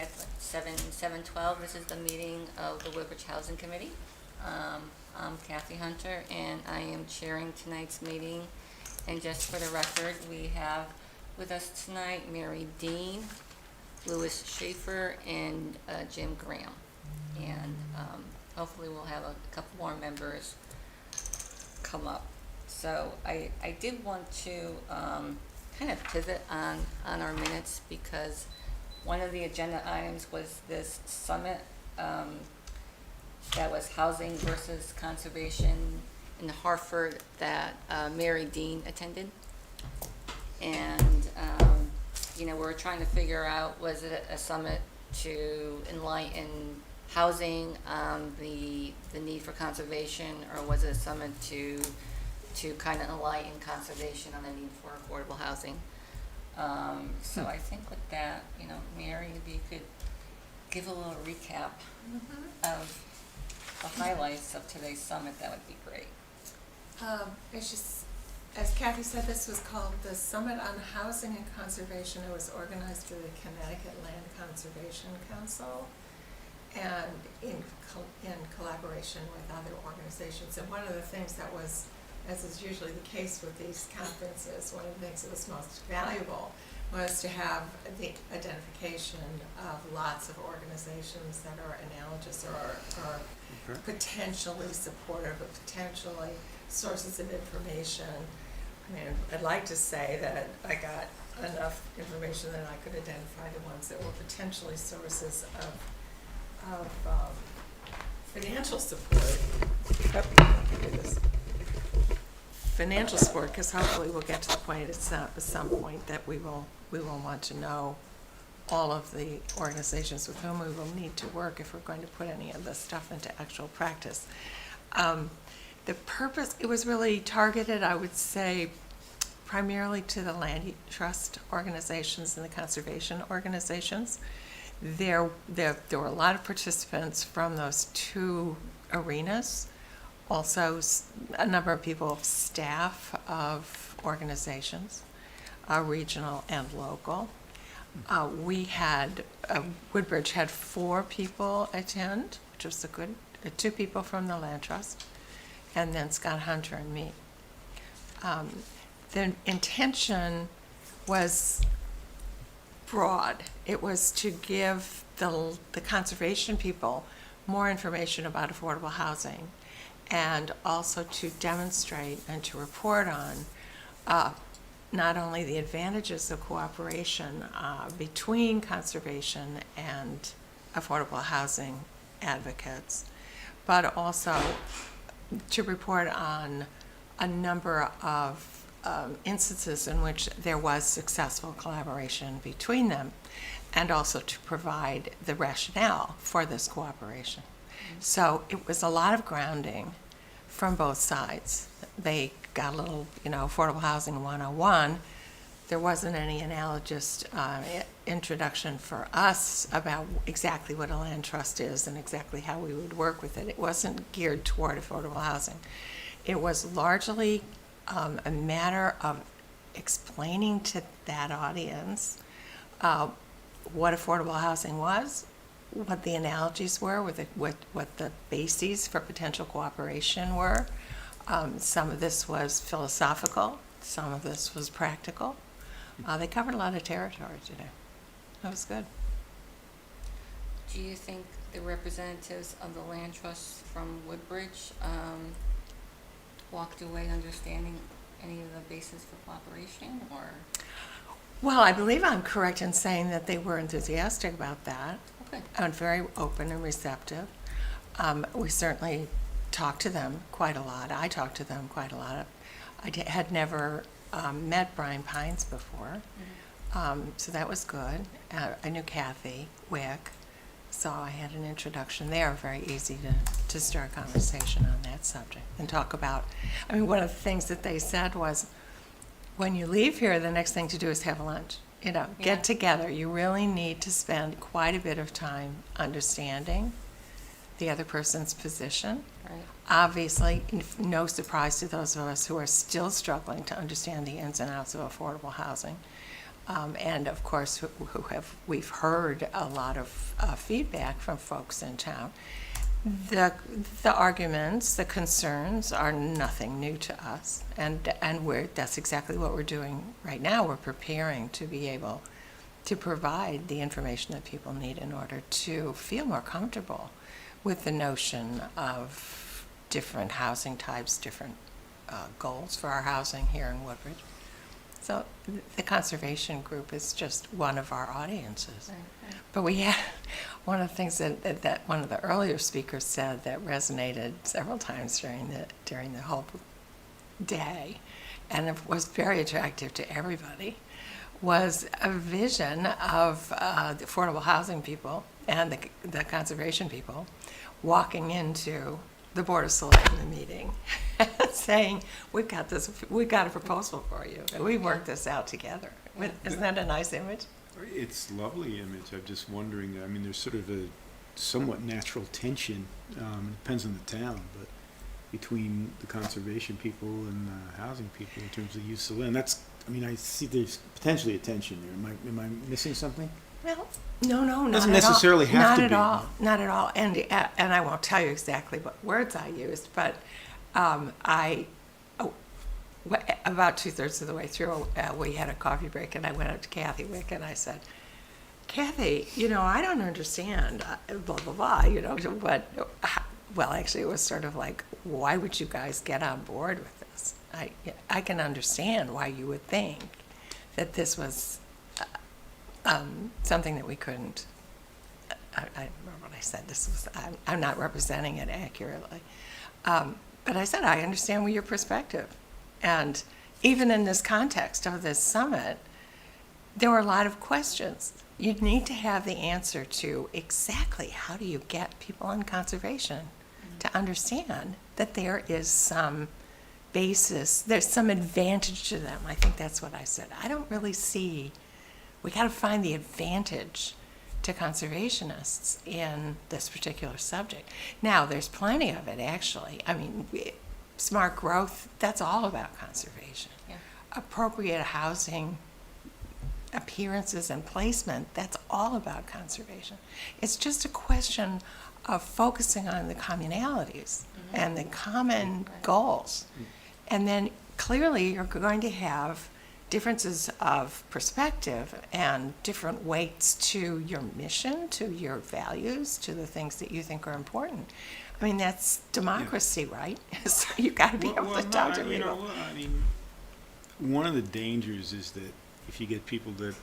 at 7:12. This is the meeting of the Woodbridge Housing Committee. I'm Kathy Hunter, and I am chairing tonight's meeting. And just for the record, we have with us tonight Mary Dean, Louis Schaefer, and Jim Graham. And hopefully we'll have a couple more members come up. So I did want to kind of pivot on our minutes, because one of the agenda items was this summit that was housing versus conservation in Hartford that Mary Dean attended. And, we were trying to figure out, was it a summit to enlighten housing, the need for conservation, or was it a summit to kind of enlighten conservation on the need for affordable housing? So I think with that, Mary, if you could give a little recap of the highlights of today's summit, that would be great. It's just, as Kathy said, this was called the Summit on Housing and Conservation. It was organized through the Connecticut Land Conservation Council and in collaboration with other organizations. And one of the things that was, as is usually the case with these conferences, one of the things that was most valuable was to have the identification of lots of organizations that are analogous or potentially supportive, or potentially sources of information. I mean, I'd like to say that I got enough information that I could identify the ones that were potentially sources of financial support. Financial support, because hopefully we'll get to the point at some point that we will want to know all of the organizations with whom we will need to work if we're going to put any of this stuff into actual practice. The purpose, it was really targeted, I would say, primarily to the land trust organizations and the conservation organizations. There were a lot of participants from those two arenas. Also, a number of people, staff of organizations, regional and local. Woodbridge had 4 people attend, which was a good, 2 people from the Land Trust, and then Scott Hunter and me. The intention was broad. It was to give the conservation people more information about affordable housing, and also to demonstrate and to report on not only the advantages of cooperation between conservation and affordable housing advocates, but also to report on a number of instances in which there was successful collaboration between them, and also to provide the rationale for this cooperation. So it was a lot of grounding from both sides. They got a little, affordable housing 101. There wasn't any analogous introduction for us about exactly what a land trust is and exactly how we would work with it. It wasn't geared toward affordable housing. It was largely a matter of explaining to that audience what affordable housing was, what the analogies were, what the bases for potential cooperation were. Some of this was philosophical, some of this was practical. They covered a lot of territory today. That was good. Do you think the representatives of the land trust from Woodbridge walked away understanding any of the basis for cooperation, or? Well, I believe I'm correct in saying that they were enthusiastic about that. Okay. And very open and receptive. We certainly talked to them quite a lot. I talked to them quite a lot. I had never met Brian Pines before, so that was good. I knew Kathy Wick, so I had an introduction there. Very easy to start a conversation on that subject and talk about. One of the things that they said was, when you leave here, the next thing to do is have lunch. Get together. You really need to spend quite a bit of time understanding the other person's position. Right. Obviously, no surprise to those of us who are still struggling to understand the ins and outs of affordable housing. And of course, we've heard a lot of feedback from folks in town. The arguments, the concerns are nothing new to us, and that's exactly what we're doing right now. We're preparing to be able to provide the information that people need in order to feel more comfortable with the notion of different housing types, different goals for our housing here in Woodbridge. So the conservation group is just one of our audiences. Right. But we had one of the things that one of the earlier speakers said that resonated several times during the whole day, and it was very attractive to everybody, was a vision of the affordable housing people and the conservation people walking into the Board of Selectmen meeting saying, we've got a proposal for you, and we worked this out together. Isn't that a nice image? It's a lovely image. I'm just wondering, I mean, there's sort of a somewhat natural tension, it depends on the town, but between the conservation people and the housing people in terms of use of land. That's, I mean, I see there's potentially a tension there. Am I missing something? Well, no, not Doesn't at all. necessarily have to Not be. at all, not at all. And I won't tell you exactly what words I used, but about 2/3 of the way through, we had a coffee break, and I went up to Kathy Wick and I said, Kathy, I don't understand, blah, blah, blah, but, well, actually, it was sort of like, why would you guys get on board with this? I can understand why you would think that this was something that we couldn't, I don't remember what I said. I'm not representing it accurately. But I said, I understand your perspective. And even in this context of this summit, there were a lot of questions. You need to have the answer to exactly how do you get people in conservation to understand that there is some basis, there's some advantage to them. I think that's what I said. I don't really see, we got to find the advantage to conservationists in this particular subject. Now, there's plenty of it, actually. I mean, smart growth, that's all about conservation. Yeah. Appropriate housing appearances and placement, that's all about conservation. It's just a question of focusing on the commonalities and the common goals. And then clearly you're going to have differences of perspective and different weights to your mission, to your values, to the things that you think are important. I mean, that's democracy, right? So you got to be able to talk to people. I mean, one of the dangers is that if you get people that,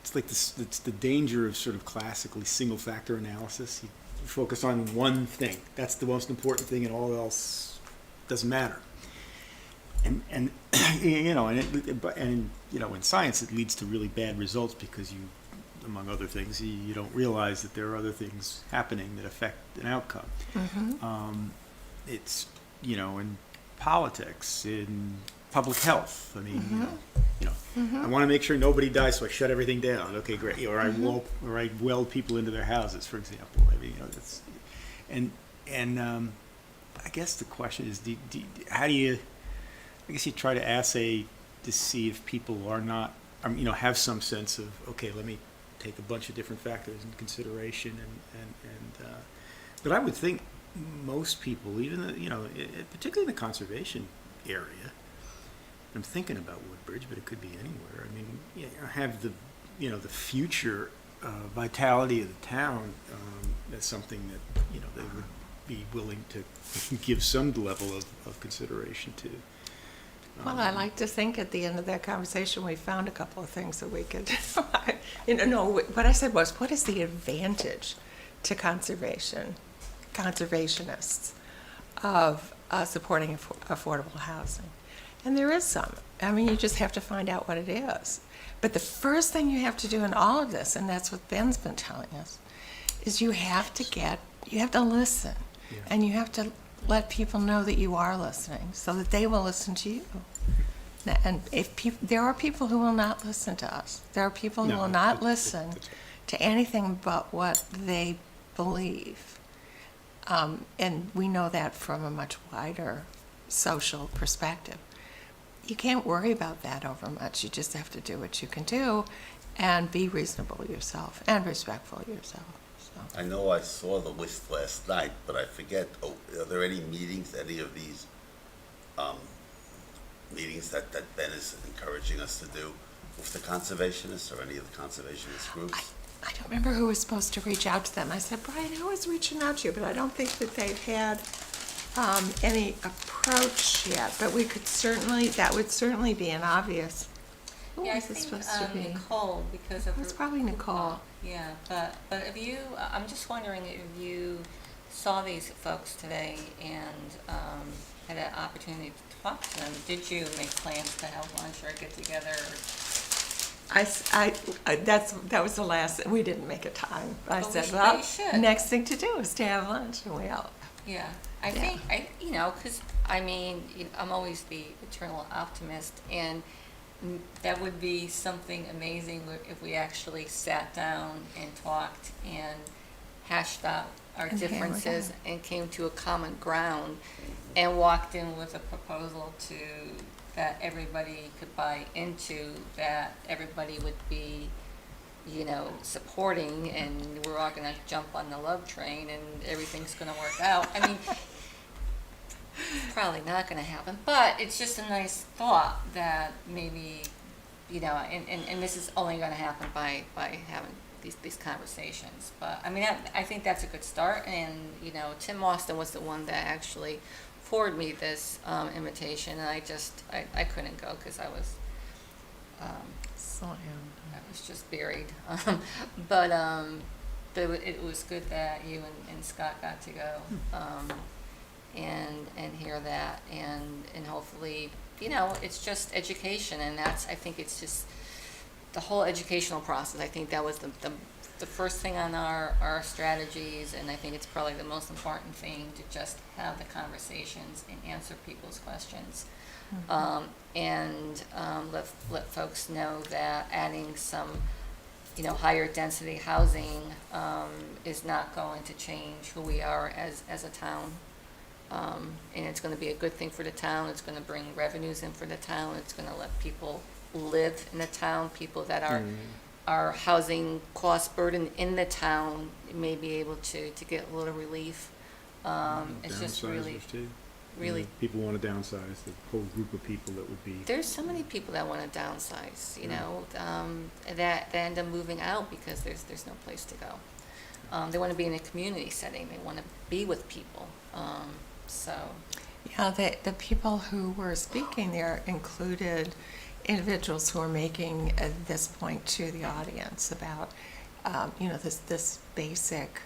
it's like this, it's the danger of sort of classically single factor analysis. You focus on one thing. That's the most important thing, and all else doesn't matter. And in science it leads to really bad results because you, among other things, you don't realize that there are other things happening that affect an outcome. It's, in politics, in public health. I mean, I want to make sure nobody dies, so I shut everything down. Okay, great. Or I weld people into their houses, for example. I mean, that's, and I guess the question is, how do you? I guess you try to assay to see if people are not, have some sense of, okay, let me take a bunch of different factors into consideration, but I would think most people, even particularly in the conservation area, I'm thinking about Woodbridge, but it could be anywhere. I mean, have the future vitality of the town as something that they would be willing to give some level of consideration to. Well, I like to think at the end of that conversation, we found a couple of things that we could, what I said was, what is the advantage to conservationists of supporting affordable housing? And there is some. I mean, you just have to find out what it is. But the first thing you have to do in all of this, and that's what Ben's been telling us, is you have to listen. Yeah. And you have to let people know that you are listening so that they will listen to you. And there are people who will not listen to us. There are people who will not listen to anything but what they believe. And we know that from a much wider social perspective. you can't worry about that over much. You just have to do what you can do and be reasonable yourself and respectful yourself. So. I know I saw the list last night, but I forget, are there any meetings, any of these, meetings that Ben is encouraging us to do with the conservationists or any of the conservationist groups? I don't remember who was supposed to reach out to them. I said, Brian, who was reaching out to you? But I don't think that they've had any approach yet. But we could certainly, that would certainly be an obvious. Who Yeah, I was it think supposed to be? Nicole, because of It's her. probably Nicole. Yeah, but if you, I'm just wondering if you saw these folks today and had an opportunity to talk to them, did you make plans to have lunch or get together? That was the last, we didn't make a time. I But we said, should- well, we should. next thing to do is to have lunch, and we all, Yeah, I Yeah. think, because, I mean, I'm always the eternal optimist, and that would be something amazing if we actually sat down and talked and hashed out our And hammered differences out. and came to a common ground and walked in with a proposal that everybody could buy into, that everybody would be, supporting, and we're all gonna jump on the love train and everything's gonna work out. I mean, probably not gonna happen, but it's just a nice thought that maybe, and this is only gonna happen by having these conversations. But, I mean, I think that's a good start, and, Tim Austin was the one that actually forwarded me this invitation, and I couldn't go because I was just buried. But it was good that you and Scott got to go and hear that, and hopefully, it's just education, and I think it's just the whole educational process. I think that was the first thing on our strategies, and I think it's probably the most important thing, to just have the conversations and answer people's questions. And let folks know that adding some, higher density housing is not going to change who we are as a town. And it's going to be a good thing for the town. It's going to bring revenues in for the town. It's going to let people live in the town. People that are housing cost burden in the town may be able to get a little relief. It's just really, Downsizers too. really. People want to downsize, the whole group of people that would be. There's so many people that want to downsize, that end up moving out because there's no place to go. They want to be in a community setting. They want to be with people. So. yeah, the people who were speaking there included individuals who are making this point to the audience about, this basic,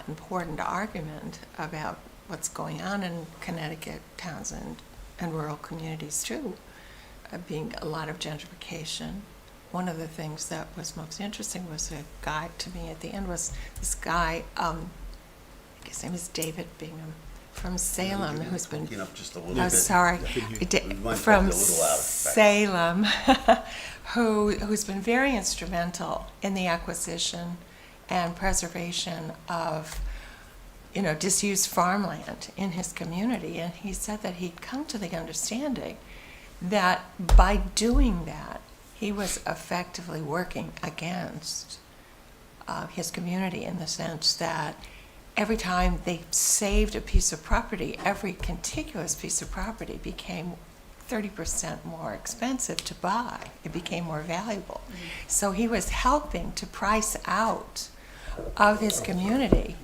important argument about what's going on in Connecticut towns and rural communities too, being a lot of gentrification. One of the things that was most interesting was a guy to me at the end was this guy, his name is David Bingham, from Salem, who's been, Speaking up just a little bit. oh, sorry, We might from be a little out of fact. Salem, who's been very instrumental in the acquisition and preservation of, disused farmland in his community. And he said that he'd come to the understanding that by doing that, he was effectively working against his community, in the sense that every time they saved a piece of property, every contiguous piece of property became 30% more expensive to buy. It became more valuable. So he was helping to price out of his community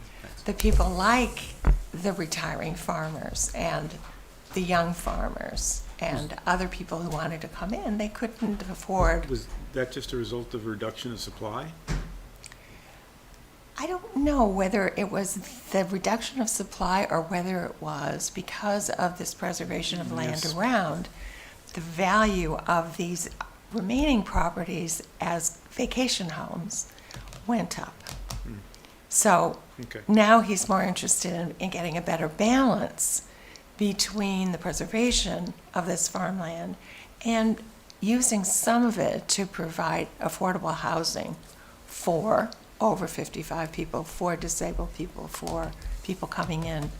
the people like the retiring farmers and the young farmers and other people who wanted to come in. They couldn't afford. Was that just a result of reduction of supply? I don't know whether it was the reduction of supply or whether it was because of this preservation of land Yes. around, the value of these remaining properties as vacation homes went up. So Okay. now he's more interested in getting a better balance between the preservation of this farmland and using some of it to provide affordable housing for over 55 people, for disabled people, for people coming in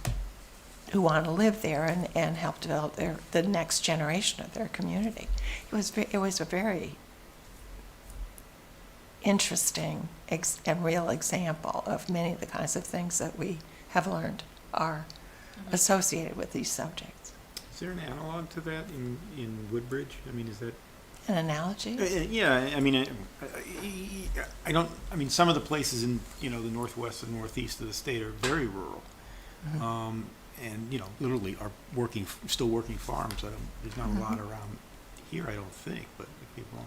who want to live there and help develop the next generation of their community. It was a very interesting and real example of many of the kinds of things that we have learned are associated with these subjects. Is there an analog to that in Woodbridge? I mean, is that? An analogy? Yeah, I mean, I don't, I mean, some of the places in, the northwest and northeast of the state are very rural. And, literally are still working farms. There's not a lot around here, I don't think, but if people,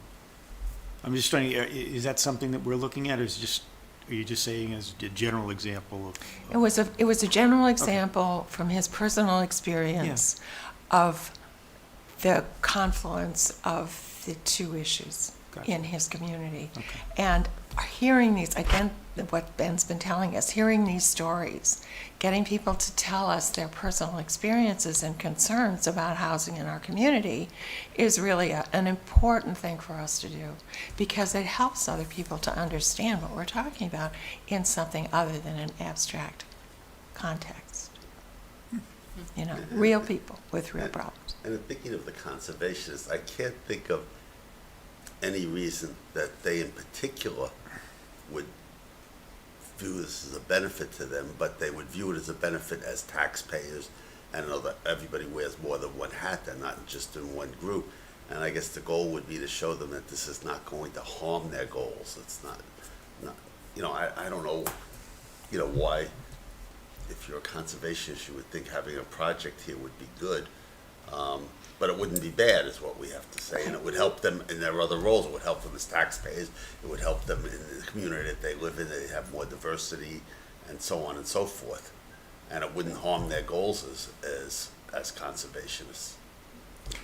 I'm just trying, is that something that we're looking at, or are you just saying as a general example of? It was a general example from his personal experience of the confluence of the two issues Gotcha. in his community. Okay. And hearing these, again, what Ben's been telling us, hearing these stories, getting people to tell us their personal experiences and concerns about housing in our community is really an important thing for us to do, because it helps other people to understand what we're talking about in something other than an abstract context. Real people with real problems. And in thinking of the conservationists, I can't think of any reason that they in particular would view this as a benefit to them, but they would view it as a benefit as taxpayers. And I know that everybody wears more than one hat, they're not just in one group. And I guess the goal would be to show them that this is not going to harm their goals. It's not I don't know, why, if you're a conservationist, you would think having a project here would be good. But it wouldn't be bad, is what we have to say, and it would help them in their other roles. It would help them as taxpayers. It would help them in the community that they live in. They have more diversity, and so on and so forth. And it wouldn't harm their goals as conservationists.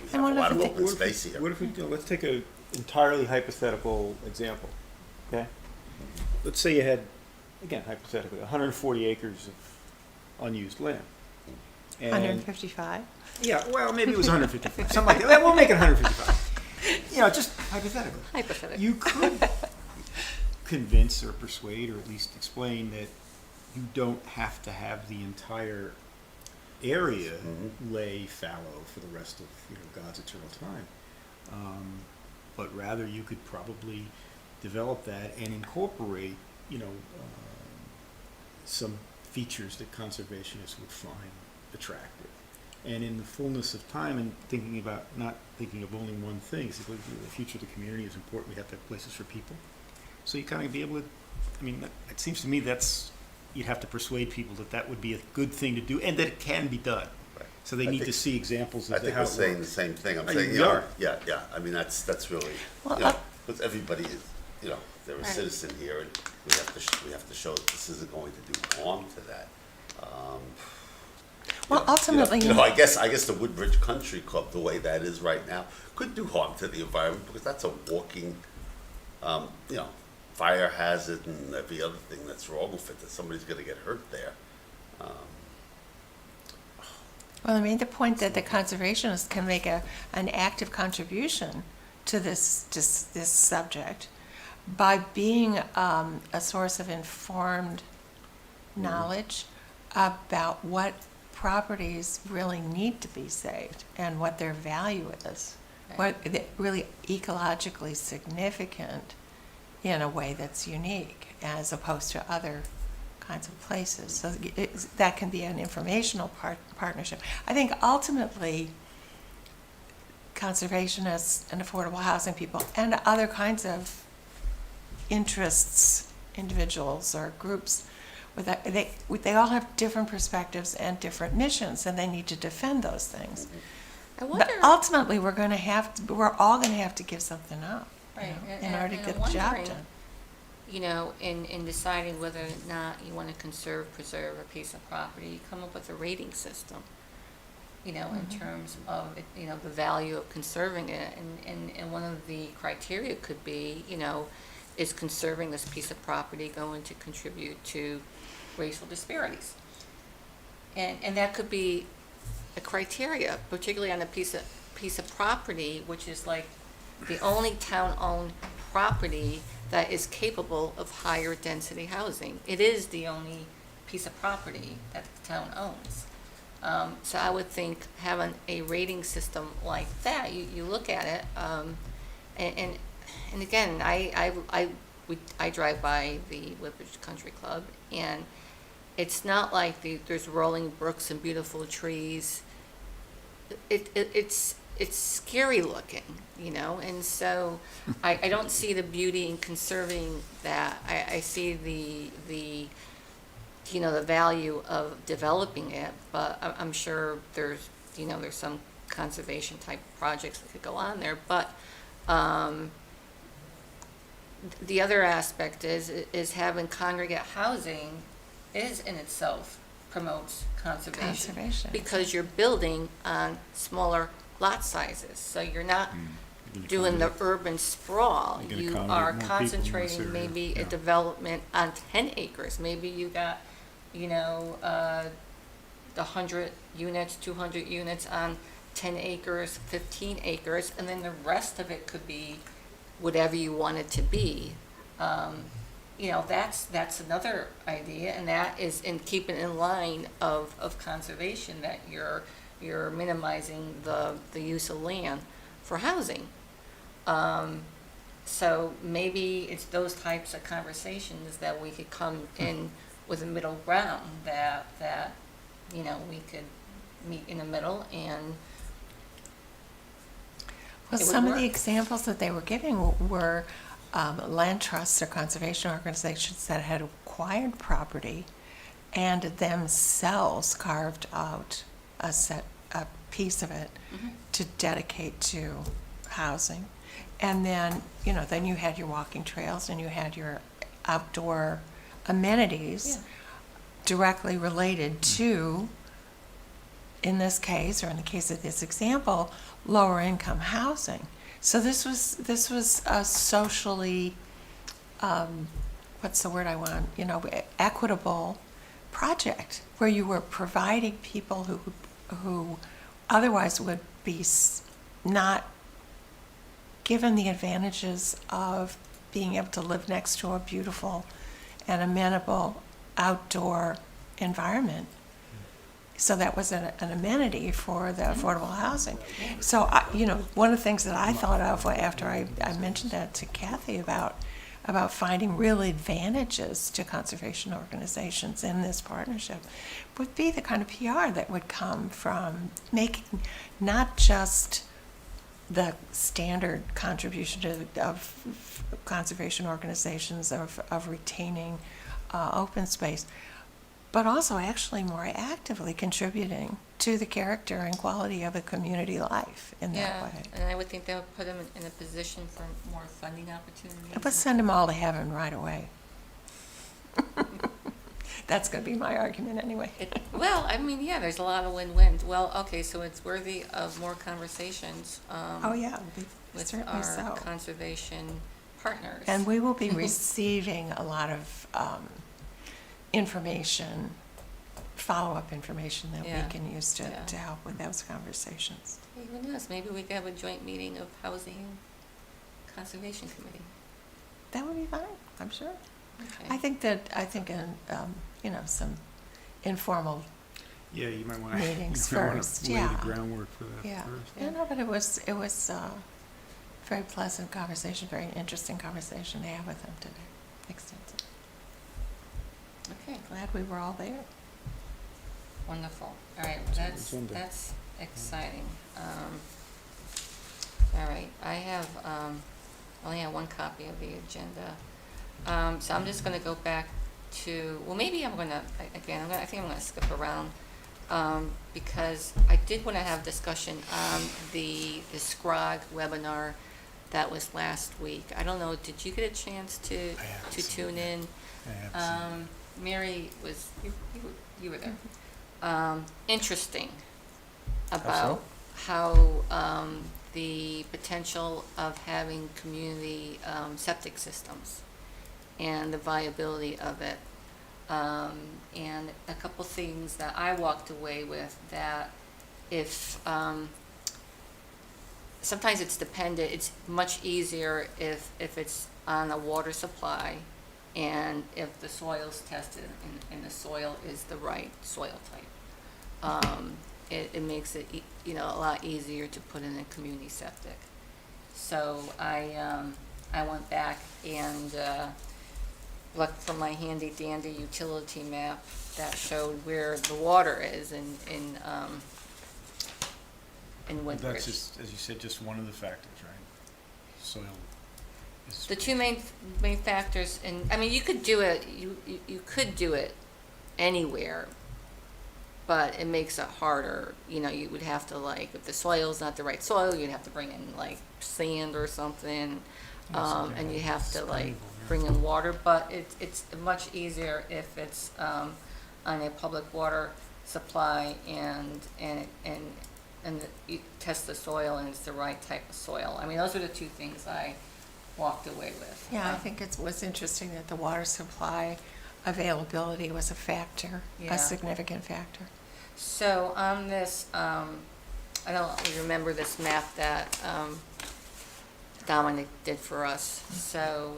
We have a lot of open space here. What if we let's take an entirely hypothetical example, okay? Let's say you had, again, hypothetically, 140 acres of unused land. And 155? Yeah, well, maybe it was 155, something like that. We'll make it 155. Just hypothetically. Hypothetically. You could convince or persuade or at least explain that you don't have to have the entire area lay fallow for the rest of God's eternal time, but rather you could probably develop that and incorporate some features that conservationists would find attractive. And in the fullness of time, and not thinking of only one thing, the future of the community is important. We have to have places for people. So you kind of be able to, it seems to me you'd have to persuade people that would be a good thing to do and that it can be done. Right. So they need to see examples of I think how we're it saying the works. same thing. I'm Oh, saying, you are. yeah. That's really, because everybody is, they're a Right. citizen here, and we have to show that this isn't going to do harm to that. Well, ultimately, I guess the Woodbridge Country Club, the way that is right now, could do harm to the environment, because that's a walking, fire hazard and every other thing that's wrong with it, that somebody's going to get hurt there. Well, I made the point that the conservationists can make an active contribution to this subject by being a source of informed knowledge about what properties really need to be saved and what their value is, Right. what really ecologically significant in a way that's unique as opposed to other kinds of places. So that can be an informational partnership. I think ultimately conservationists and affordable housing people and other kinds of interests, individuals or groups, they all have different perspectives and different missions, and they need to defend those things. I wonder. But ultimately, we're all going to have to give something up, Right, in order to and get I'm the job wondering, done. in deciding whether or not you want to preserve a piece of property, you come up with a rating system, in terms of, the value of conserving it. And one of the criteria could be, is conserving this piece of property going to contribute to racial disparities? And that could be a criteria, particularly on a piece of property, which is like the only town-owned property that is capable of higher density housing. It is the only piece of property that the town owns. So I would think having a rating system like that, you look at it, and again, I drive by the Woodbridge Country Club, and it's not like there's rolling brooks and beautiful trees. It's scary looking, and so I don't see the beauty in conserving that. I see the value of developing it, but I'm sure there's some conservation type projects that could go on there, but the other aspect is having congregate housing is in itself promotes conservation. Conservation. Because you're building on smaller lot sizes, so you're not doing the urban sprawl. You're gonna You accommodate are more people in this concentrating area, maybe a yeah. development on 10 acres. Maybe you got, the 100 units, 200 units on 10 acres, 15 acres, and then the rest of it could be whatever you want it to be. That's another idea, and that is in keeping in line of conservation, that you're minimizing the use of land for housing. So maybe it's those types of conversations that we could come in with a middle ground, that we could meet in the middle and Well, it would some of the work. examples that they were giving were land trusts or conservation organizations that had acquired property and themselves carved out a piece of it to dedicate to housing. And then, then you had your walking trails and you had your outdoor amenities directly related to, in this case, or in the case of this example, lower income housing. So this was a socially, what's the word I want? Equitable project where you were providing people who otherwise would be not given the advantages of being able to live next to a beautiful and amenable outdoor environment. So that was an amenity for the affordable housing. So, one of the things that I thought of after I mentioned that to Kathy about finding real advantages to conservation organizations in this partnership would be the kind of PR that would come from making not just the standard contribution of conservation organizations of retaining open space, but also actually more actively contributing to the character and quality of a community life in that way. and I would think that would put them in a position for more funding opportunities. Let's send them all to heaven right away. That's going to be my argument anyway. Well, there's a lot of win-wins. Well, okay, so it's worthy of more conversations. Oh, yeah, With certainly our so. conservation partners. And we will be receiving a lot of information, follow-up information that Yeah. we can use to Yeah. help with those conversations. Hey, who knows, maybe we could have a joint meeting of Housing and Conservation Committee. That would be fine, I'm sure. Okay. I think some informal, Yeah, you might want Meetings to first, lay yeah. the groundwork for that yeah. first. But it was very pleasant conversation, very interesting conversation to have with them today. Extensive. Okay, Glad we were all there. wonderful. All right, agenda. that's exciting. All right, I have, only have one copy of the agenda. So I'm just gonna go back to, well, maybe I'm gonna, again, I think I'm gonna skip around, because I did wanna have discussion on the SCROG webinar that was last week. I don't know, did you get a chance to tune in? I have seen Mary was, you were there. Interesting about how the potential of having community septic systems and the viability of it. And a couple things that I walked away with, that if, sometimes it's dependent, it's much easier if it's on a water supply and if the soil's tested and the soil is the right soil type. it makes it, you know, a lot easier to put in a community septic. So I went back and looked for my handy dandy utility map that showed where the water is in But Woodbridge. that's just, as you said, just one of the factors, right? Soil is. The two main factors, and I mean, you could do it. You could do it anywhere, but it makes it harder. You know, you would have to, like, if the soil's not the right soil, you'd have to bring in like sand or something, and you have to like bring in water. But it's much easier if it's on a public water supply and you test the soil and it's the right type of soil. I mean, those are the two things I walked away with. Yeah, I think it was interesting that the water supply availability was a factor, Yeah. a significant factor. So on this, I don't remember this map that Dominic did for us. So,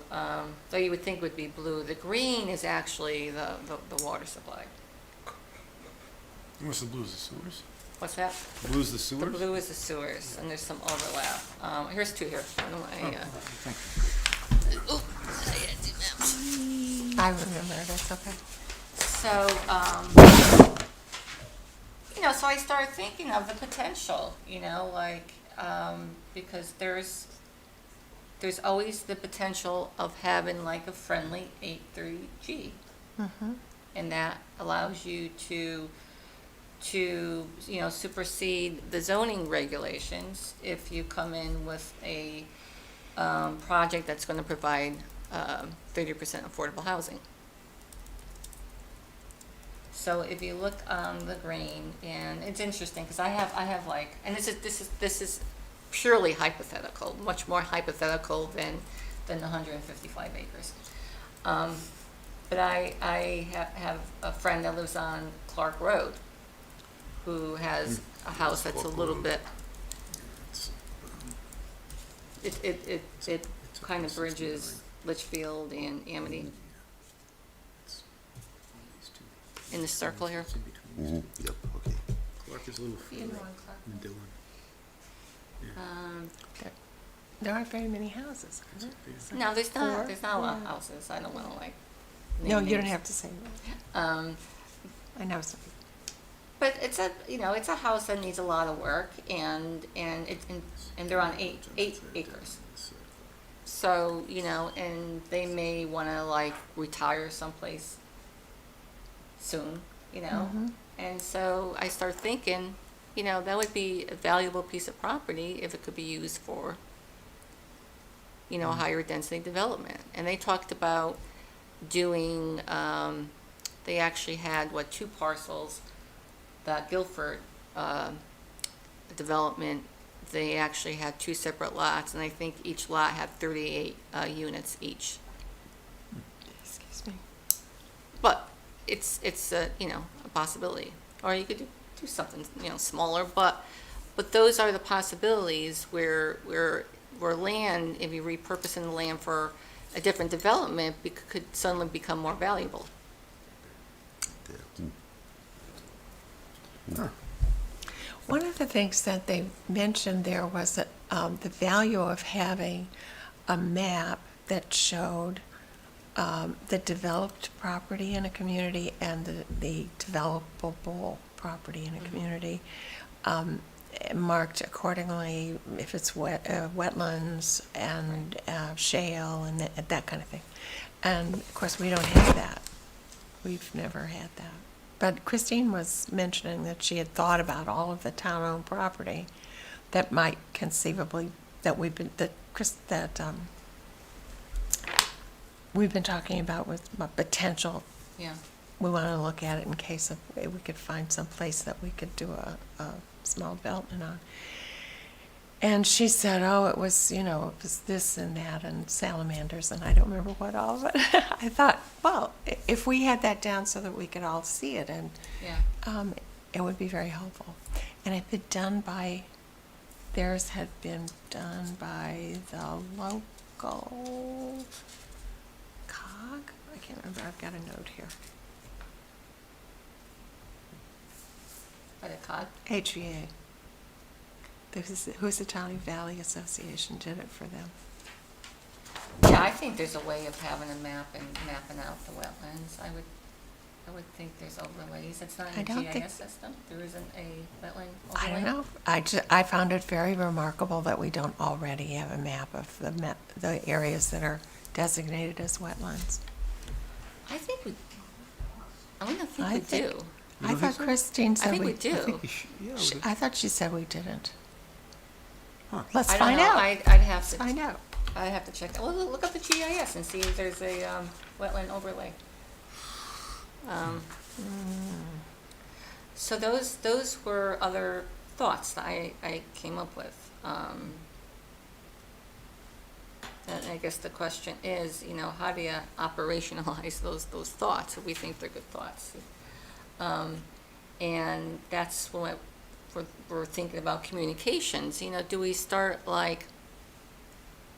though you would think would be blue, the green is actually the water supply. What's the blues, the sewers? What's that? Blues, the The sewers? blue is the sewers, and there's some overlap. Here's two here. I don't want Thank you. oh, I had two maps. I remember it, it's okay. So, you know, so I started thinking of the potential, you know, like, because there's always the potential of having like a friendly 8-3G. And that allows you to, you know, supersede the zoning regulations if you come in with a project that's going to provide 30% affordable housing. So if you look on the green, and it's interesting because I have like, and this is purely hypothetical, much more hypothetical than the 155 acres. But I have a friend that lives on Clark Road who has a house that's a little bit, it kind of bridges Litchfield and Amity in the circle here. Yep, okay. Clark is a little You know, further on Clark. than Dillon. There aren't very many houses. are there? No, there's Four? not a lot of Yeah. houses. I don't want to like. No, name you don't names. have to say that. I know some. But it's a house that needs a lot of work, and they're on eight acres. So, you know, and they may want to like retire someplace soon, you know. And so I start thinking, you know, that would be a valuable piece of property if it could be used for, you know, higher density development. And they talked about doing, they actually had, two parcels, that Guilford development, they actually had two separate lots, and I think each lot had 38 units each. Excuse me. But it's a, you know, a possibility. Or you could do something, you know, smaller, but those are the possibilities where land, if you're repurposing the land for a different development, could suddenly become more valuable. One of the things that they mentioned there was that the value of having a map that showed the developed property in a community and the developable property in a community, marked accordingly if it's wetlands and shale and that kind of thing. And of course, we don't have that. We've never had that. But Christine was mentioning that she had thought about all of the town-owned property that might conceivably, that we've been talking about with potential. Yeah. We want to look at it in case of, we could find some place that we could do a small development on. And she said, oh, it was, you know, it was this and that and salamanders, and I don't remember what all, but I thought, well, if we had that down so that we could all see it, and Yeah. it would be very helpful. And it had been done by, theirs had been done by the local COG? I can't remember, I've got a note here. COG? HVA. Housatonic Valley Association did it for them. Yeah, I think there's a way of having a map and mapping out the wetlands. I would think there's overlays. It's not I in a don't think- GIS system. There isn't a wetland I overlay. don't know. I found it very remarkable that we don't already have a map of the areas that are designated as wetlands. I think we, I don't think I we think- do. You I don't think thought so? Christine I said think we I do. think you should, yeah, I thought she said we didn't. Huh. Let's I don't find know. out. I'd have Let's to, find out. I'd have to check. Well, look up the GIS and see if there's a wetland overlay. So those were other thoughts that I came up with. And I guess the question is, you know, how do you operationalize those thoughts if we think they're good thoughts? And that's what we're thinking about communications. You know, do we start like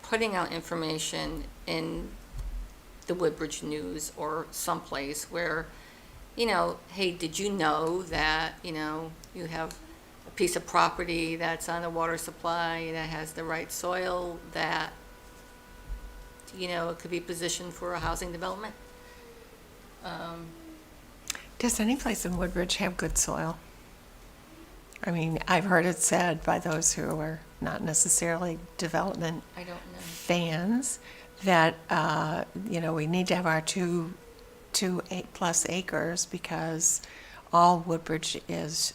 putting out information in the Woodbridge News or someplace where, you know, hey, did you know that, you know, you have a piece of property that's on a water supply that has the right soil, that, you know, it could be positioned for a housing development? Does any place in Woodbridge have good soil? I mean, I've heard it said by those who are not necessarily development I don't know. fans that, you know, we need to have our 2+ acres because all Woodbridge is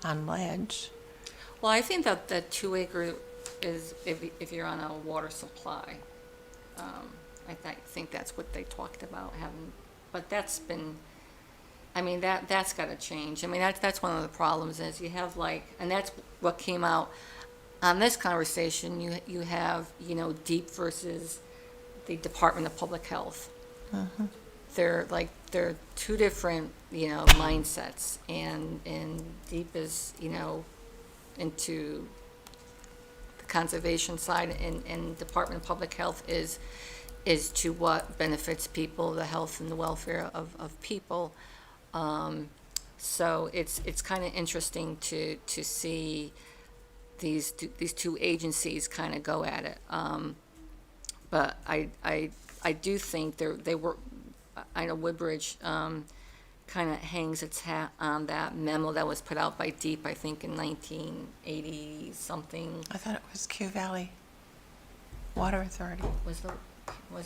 on ledge. Well, I think that the 2 acre is if you're on a water supply. I think that's what they talked about having, but that's been, I mean, that's got to change. I mean, that's one of the problems is you have like, and that's what came out on this conversation. You have, you know, DEEP versus the Department of Public Health. They're two different, you know, mindsets, and DEEP is, you know, into the conservation side, and Department of Public Health is to what benefits people, the health and the welfare of people. So it's kind of interesting to see these two agencies kind of go at it. But I do think they were, I know Woodbridge kind of hangs its hat on that memo that was put out by DEEP, I think in 1980 something. I thought it was Q Valley Water Authority, Was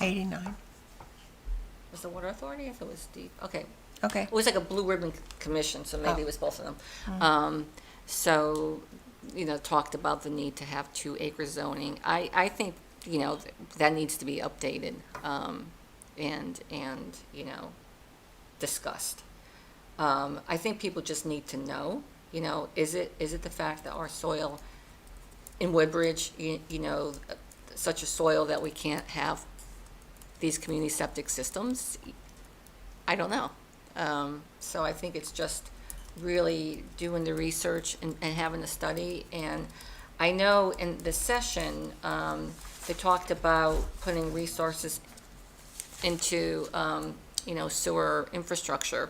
89. was the Water Authority? I thought it was DEEP. Okay. Okay. It was like a blue ribbon commission, so maybe Oh. it was both of them. So, you know, talked about the need to have 2 acre zoning. I think, you know, that needs to be updated, and, you know, discussed. I think people just need to know, you know, is it the fact that our soil in Woodbridge, you know, such a soil that we can't have these community septic systems? I don't know. So I think it's just really doing the research and having the study. And I know in the session, they talked about putting resources into, you know, sewer infrastructure.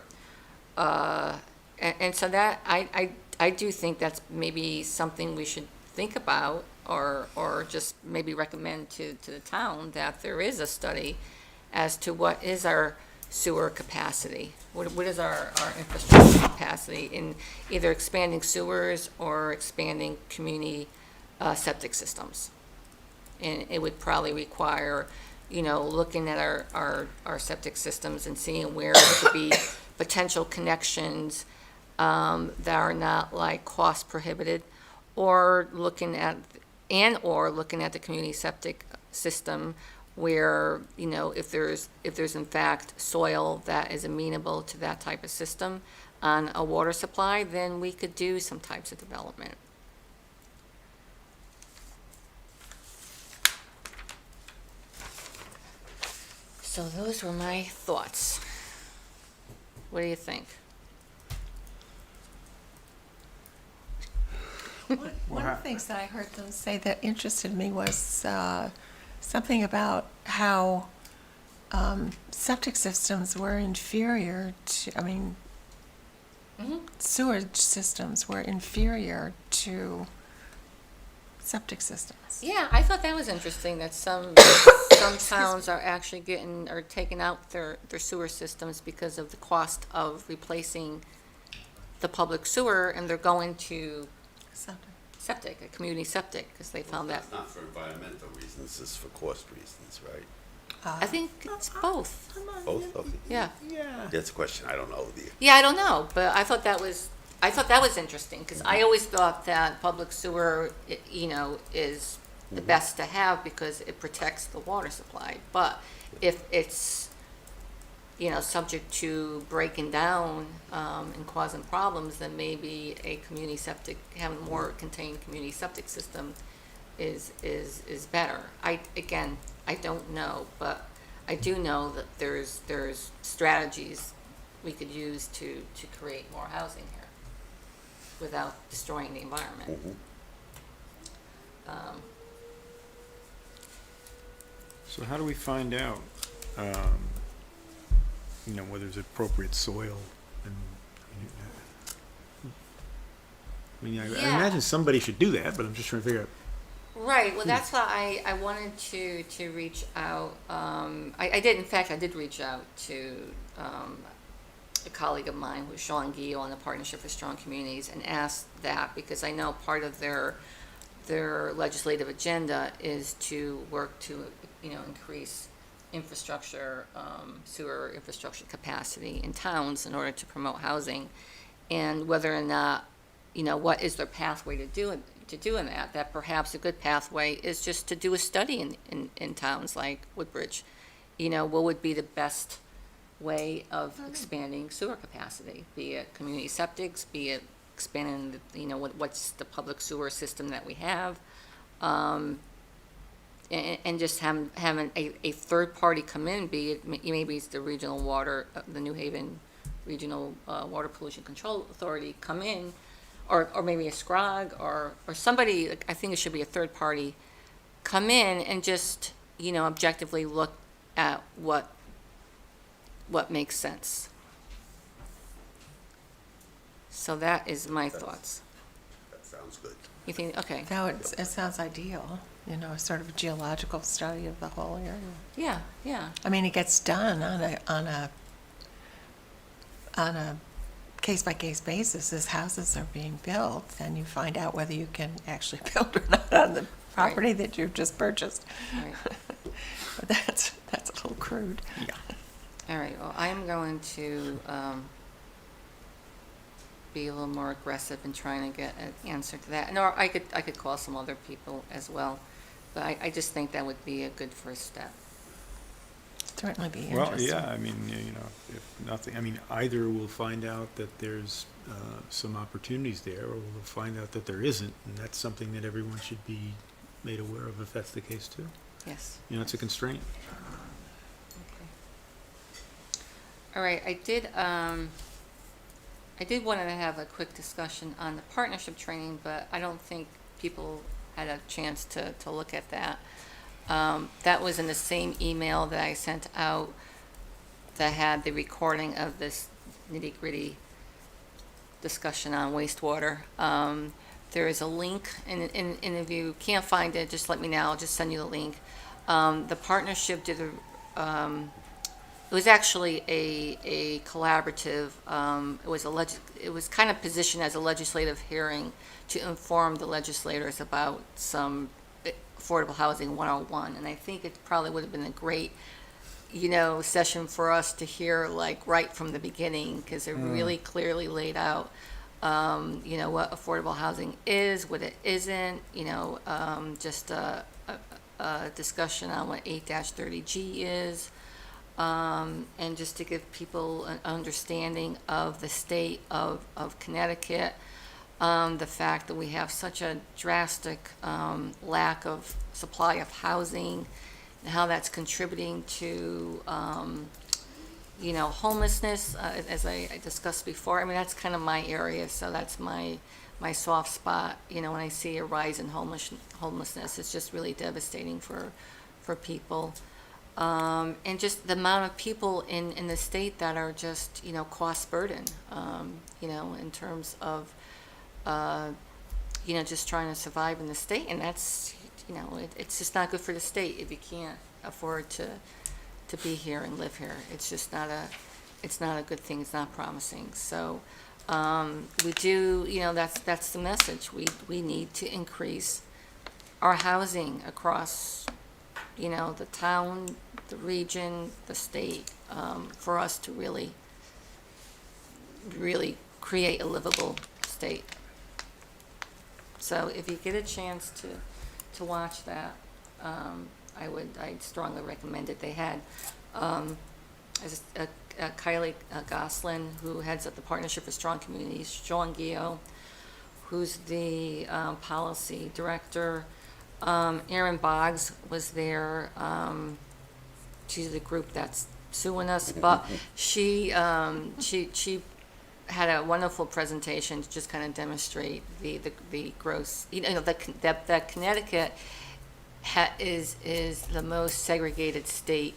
And so that, I do think that's maybe something we should think about, or just maybe recommend to the town, that there is a study as to what is our sewer capacity, what is our infrastructure capacity in either expanding sewers or expanding community septic systems. And it would probably require, you know, looking at our septic systems and seeing where there could be potential connections that are not like cost prohibited, or looking at the community septic system where, you know, if there's in fact soil that is amenable to that type of system on a water supply, then we could do some types of development. So those were my thoughts. What do you think? One of the things that I heard them say that interested me was something about how septic systems were inferior to, I mean, sewage systems were inferior to septic systems. Yeah, I thought that was interesting, that some towns are actually taking out their sewer systems because of the cost of replacing the public sewer, and they're going to Septic. a community septic, because they found that. It's not for environmental reasons, it's for cost reasons, right? I think it's both, Both of them? yeah. Yeah. That's a question I don't know. Yeah, I don't know, but I thought that was interesting, because I always thought that public sewer, is the best to have because it protects the water supply. But if it's, subject to breaking down, and causing problems, then maybe having a more contained community septic system is better. I don't know, but I do know that there's strategies we could use to create more housing here without destroying the environment. So how do we find out, whether there's appropriate soil and, I Yeah. imagine somebody should do that, but I'm just trying to figure out. Right, well, that's why I wanted to reach out. I did reach out to a colleague of mine, who's Sean Gio, on the Partnership for Strong Communities, and asked that because I know part of their legislative agenda is to work to, increase infrastructure, sewer infrastructure capacity in towns in order to promote housing, and whether or not, what is their pathway to doing that perhaps a good pathway is just to do a study in towns like Woodbridge. What would be the best way of expanding sewer capacity, be it community septics, be it expanding, what's the public sewer system that we have, and just having a third party come in, be it maybe it's the regional water, the New Haven Regional Water Pollution Control Authority come in, or maybe a SCROG or somebody. I think it should be a third party come in and just objectively look at what makes sense. So that is my thoughts. That sounds good. You think, okay, It sounds ideal, a sort of geological study of the whole area. yeah. I mean, it gets done on a case-by-case basis. As houses are being built, then you find out whether you can actually build or not on the property that you've just purchased. Right. But that's a little crude. Yeah. All right, well, I am going to be a little more aggressive in trying to get an answer to that. Or I could call some other people as well, but I just think that would be a good first step. Certainly be Well, interesting. yeah, I mean, if nothing, either we'll find out that there's some opportunities there, or we'll find out that there isn't, and that's something that everyone should be made aware of if that's the case too. Yes. It's a constraint. Okay. All right, I did want to have a quick discussion on the partnership training, but I don't think people had a chance to look at that. That was in the same email that I sent out that had the recording of this nitty-gritty discussion on wastewater. There is a link, and if you can't find it, just let me know. I'll just send you the link. The partnership did it was actually a collaborative. It was kind of positioned as a legislative hearing to inform the legislators about some affordable housing 101, and I think it probably would have been a great session for us to hear, like, right from the beginning, because it really clearly laid out what affordable housing is, what it isn't, just a discussion on what 8-30G is, and just to give people an understanding of the state of Connecticut, the fact that we have such a drastic lack of supply of housing, and how that's contributing to homelessness, as I discussed before. I mean, that's kind of my area, so that's my soft spot. When I see a rise in homelessness, it's just really devastating for people. And just the amount of people in the state that are just, cost burden, in terms of, just trying to survive in the state. And that's, it's just not good for the state if you can't afford to be here and live here. It's just not a good thing. It's not promising. So, we do, that's the message. We need to increase our housing across, the town, the region, the state, for us to really create a livable state. So if you get a chance to watch that, I'd strongly recommend it. They had Kylie Goslin, who heads up the Partnership for Strong Communities, Sean Gio, who's the policy director. Erin Boggs was there. She's the group that's suing us, but she had a wonderful presentation to just kind of demonstrate the gross, that Connecticut is the most segregated state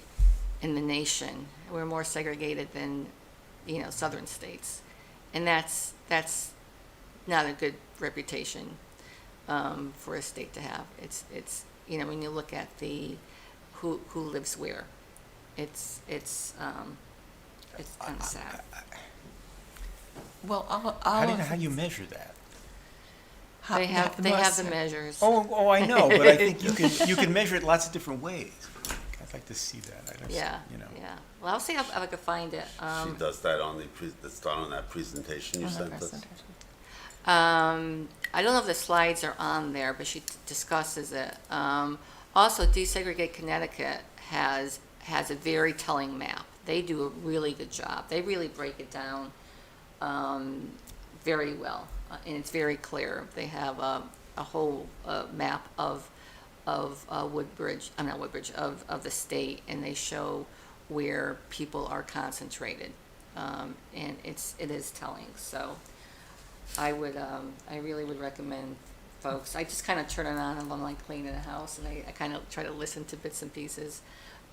in the nation. We're more segregated than, southern states, and that's not a good reputation for a state to have. It's when you look at who lives where, it's kind of sad. Well, How do you measure that? They have the measures. Oh, I know, but I think you can measure it lots of different ways. I'd like to see that. Yeah. Well, I'll see if I can find it. She does that that's done on that presentation you sent us? I don't know if the slides are on there, but she discusses it. Also, Desegregate Connecticut has a very telling map. They do a really good job. They really break it down very well, and it's very clear. They have a whole map of Woodbridge. I'm not Woodbridge, of the state, and they show where people are concentrated, and it is telling. So I really would recommend folks. I just kind of turn it on and I'm like cleaning the house, and I kind of try to listen to bits and pieces.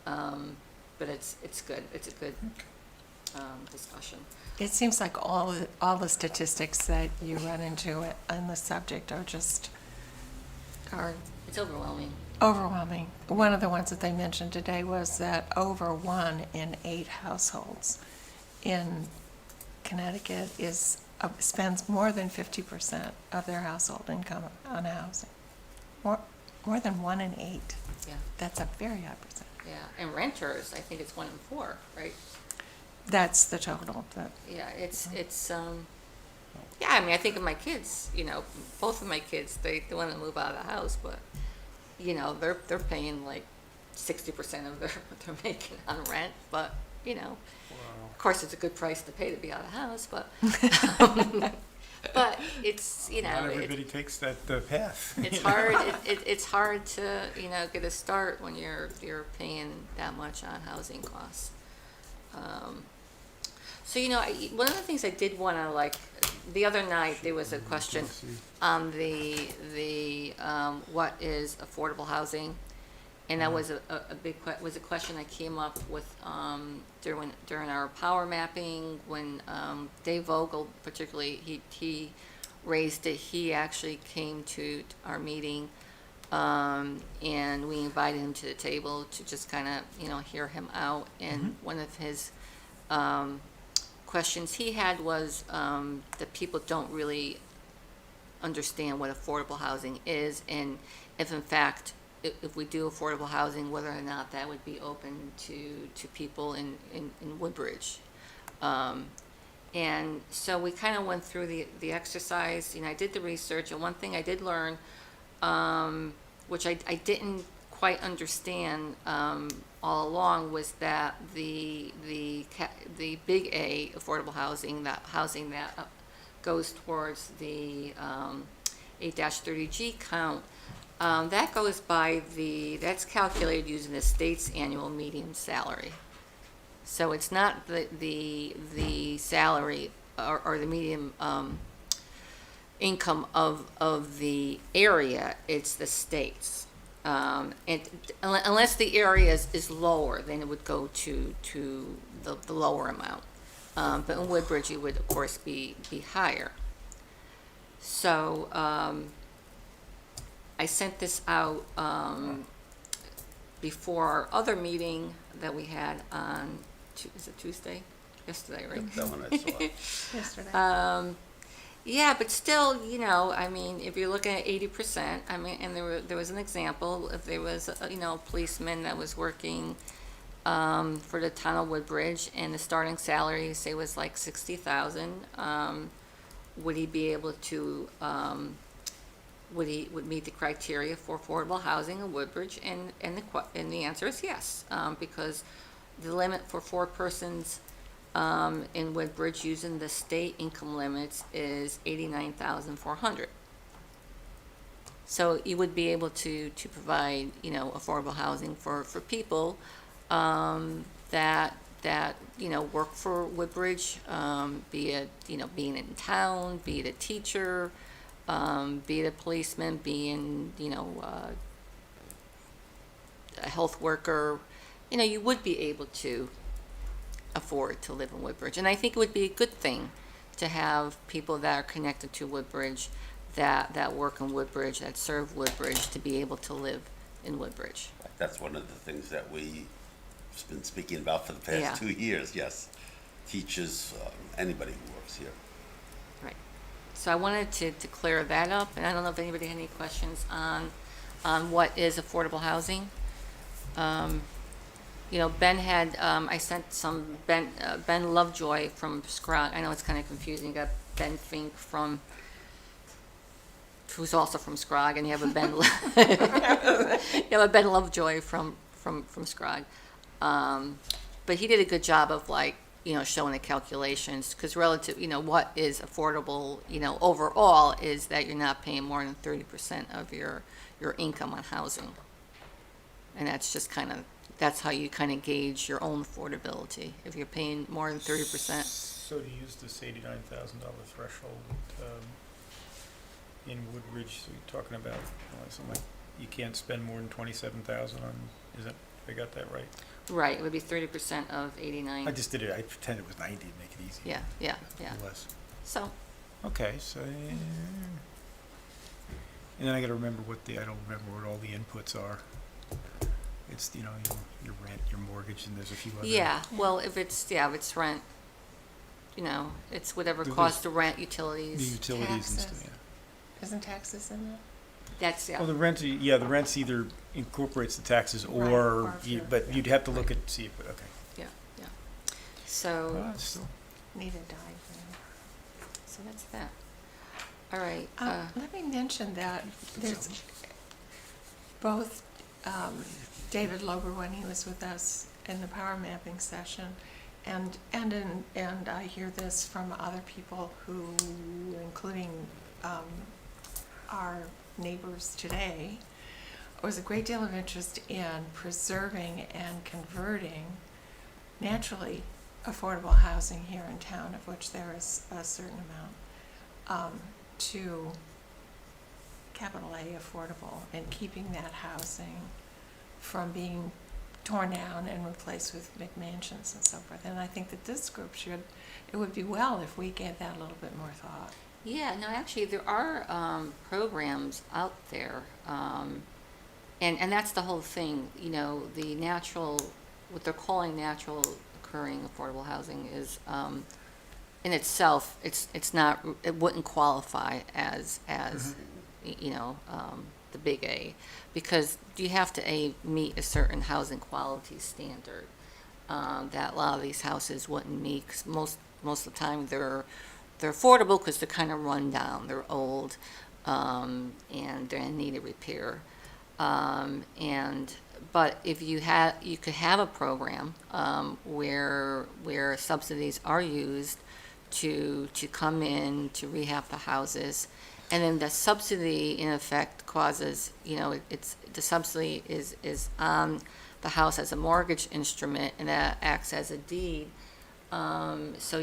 But it's good. It's a good discussion. It seems like all the statistics that you run into on the subject are It's overwhelming. overwhelming. One of the ones that they mentioned today was that over 1 in 8 households in Connecticut spends more than 50% of their household income on housing. More than 1 in 8. Yeah. That's a very high percent. Yeah. And renters, I think it's 1 in 4, right? That's the total. Yeah. Yeah, I mean, I think of my kids, both of my kids, they want to move out of the house, but, they're paying like 60% of what they're making on rent, but, of course, it's a good price to pay to be out of the house, but, but it's, Not everybody takes that path. it's hard, it's hard to, get a start when you're paying that much on housing costs. So, one of the things I did want to, the other night, there was a question on the what is affordable housing? And that was was a question that came up with, during our power mapping, when, Dave Vogel particularly, he raised it. He actually came to our meeting, and we invited him to the table to just kind of, hear him out. And one of his, questions he had was that people don't really understand what affordable housing is, and if in fact, if we do affordable housing, whether or not that would be open to people in Woodbridge. And so we kind of went through the exercise. I did the research, and one thing I did learn, which I didn't quite understand all along, was that the big A affordable housing, that housing that goes towards the 8-30G count, that goes by that's calculated using the state's annual median salary. So it's not the salary or the median income of the area, it's the state's. Unless the area is lower, then it would go to the lower amount. But in Woodbridge, it would, of course, be higher. So I sent this out before our other meeting that we had on, is it Tuesday? Yesterday, right? That one I saw. Yesterday. Yeah, but still, I mean, if you're looking at 80%, I mean, and there was an example, if there was, a policeman that was working for the town of Woodbridge, and the starting salary, say, was like 60,000, would he be able to, would meet the criteria for affordable housing in Woodbridge? And the answer is yes, because the limit for 4 persons in Woodbridge using the state income limits is 89,400. So you would be able to provide, affordable housing for people that work for Woodbridge, be it, being in town, be it a teacher, be it a policeman, being, a health worker. You would be able to afford to live in Woodbridge. And I think it would be a good thing to have people that are connected to Woodbridge, that work in Woodbridge, that serve Woodbridge, to be able to live in Woodbridge. That's one of the things that we've been speaking about for the Yeah. past 2 years, yes. Teachers, anybody who works here. Right. So I wanted to clear that up, and I don't know if anybody had any questions on what is affordable housing. Ben had, I sent some, Ben Lovejoy from Scrog. I know it's kind of confusing. You got Ben Fink who's also from Scrog, and you have a Ben, you have a Ben Lovejoy from Scrog. But he did a good job of showing the calculations, because relative, what is affordable, overall, is that you're not paying more than 30% of your income on housing. And that's just that's how you kind of gauge your own affordability. If you're paying more than 30%. So to use this $89,000 threshold in Woodbridge, so you're talking about something like you can't spend more than 27,000 on. Is that? I got that right? Right, it would be 30% of 89. I just did it. I pretended it was 90 to make it easy. Yeah. Less. So, Okay, so and then I got to remember I don't remember what all the inputs are. It's your rent, your mortgage, and there's a few other. yeah, well, if it's rent, it's whatever There's cost to rent, The utilities. utilities and stuff. Taxes. Yeah. Isn't taxes in that? That's, Well, the rent either incorporates the taxes or but you'd have to look at see if okay. yeah. So, Still. Need a diagram. so that's that. All right. Let me mention that there's both David Lober, when he was with us in the power mapping session, and I hear this from other people who, including our neighbors today, was a great deal of interest in preserving and converting naturally affordable housing here in town, of which there is a certain amount, to capital A affordable, and keeping that housing from being torn down and replaced with McMansions and so forth. And I think that this group it would be well if we gave that a little bit more thought. Yeah, no, actually, there are programs out there, and that's the whole thing. The natural, what they're calling natural occurring affordable housing is, in itself, it wouldn't qualify as the big A, because you have to meet a certain housing quality standard that a lot of these houses wouldn't meet. 'Cause most of the time they're affordable because they're kind of run down, they're old, and they're in need of repair. But if you could have a program where subsidies are used to come in to rehab the houses, and then the subsidy in effect causes, the subsidy is on the house as a mortgage instrument, and that acts as a deed. So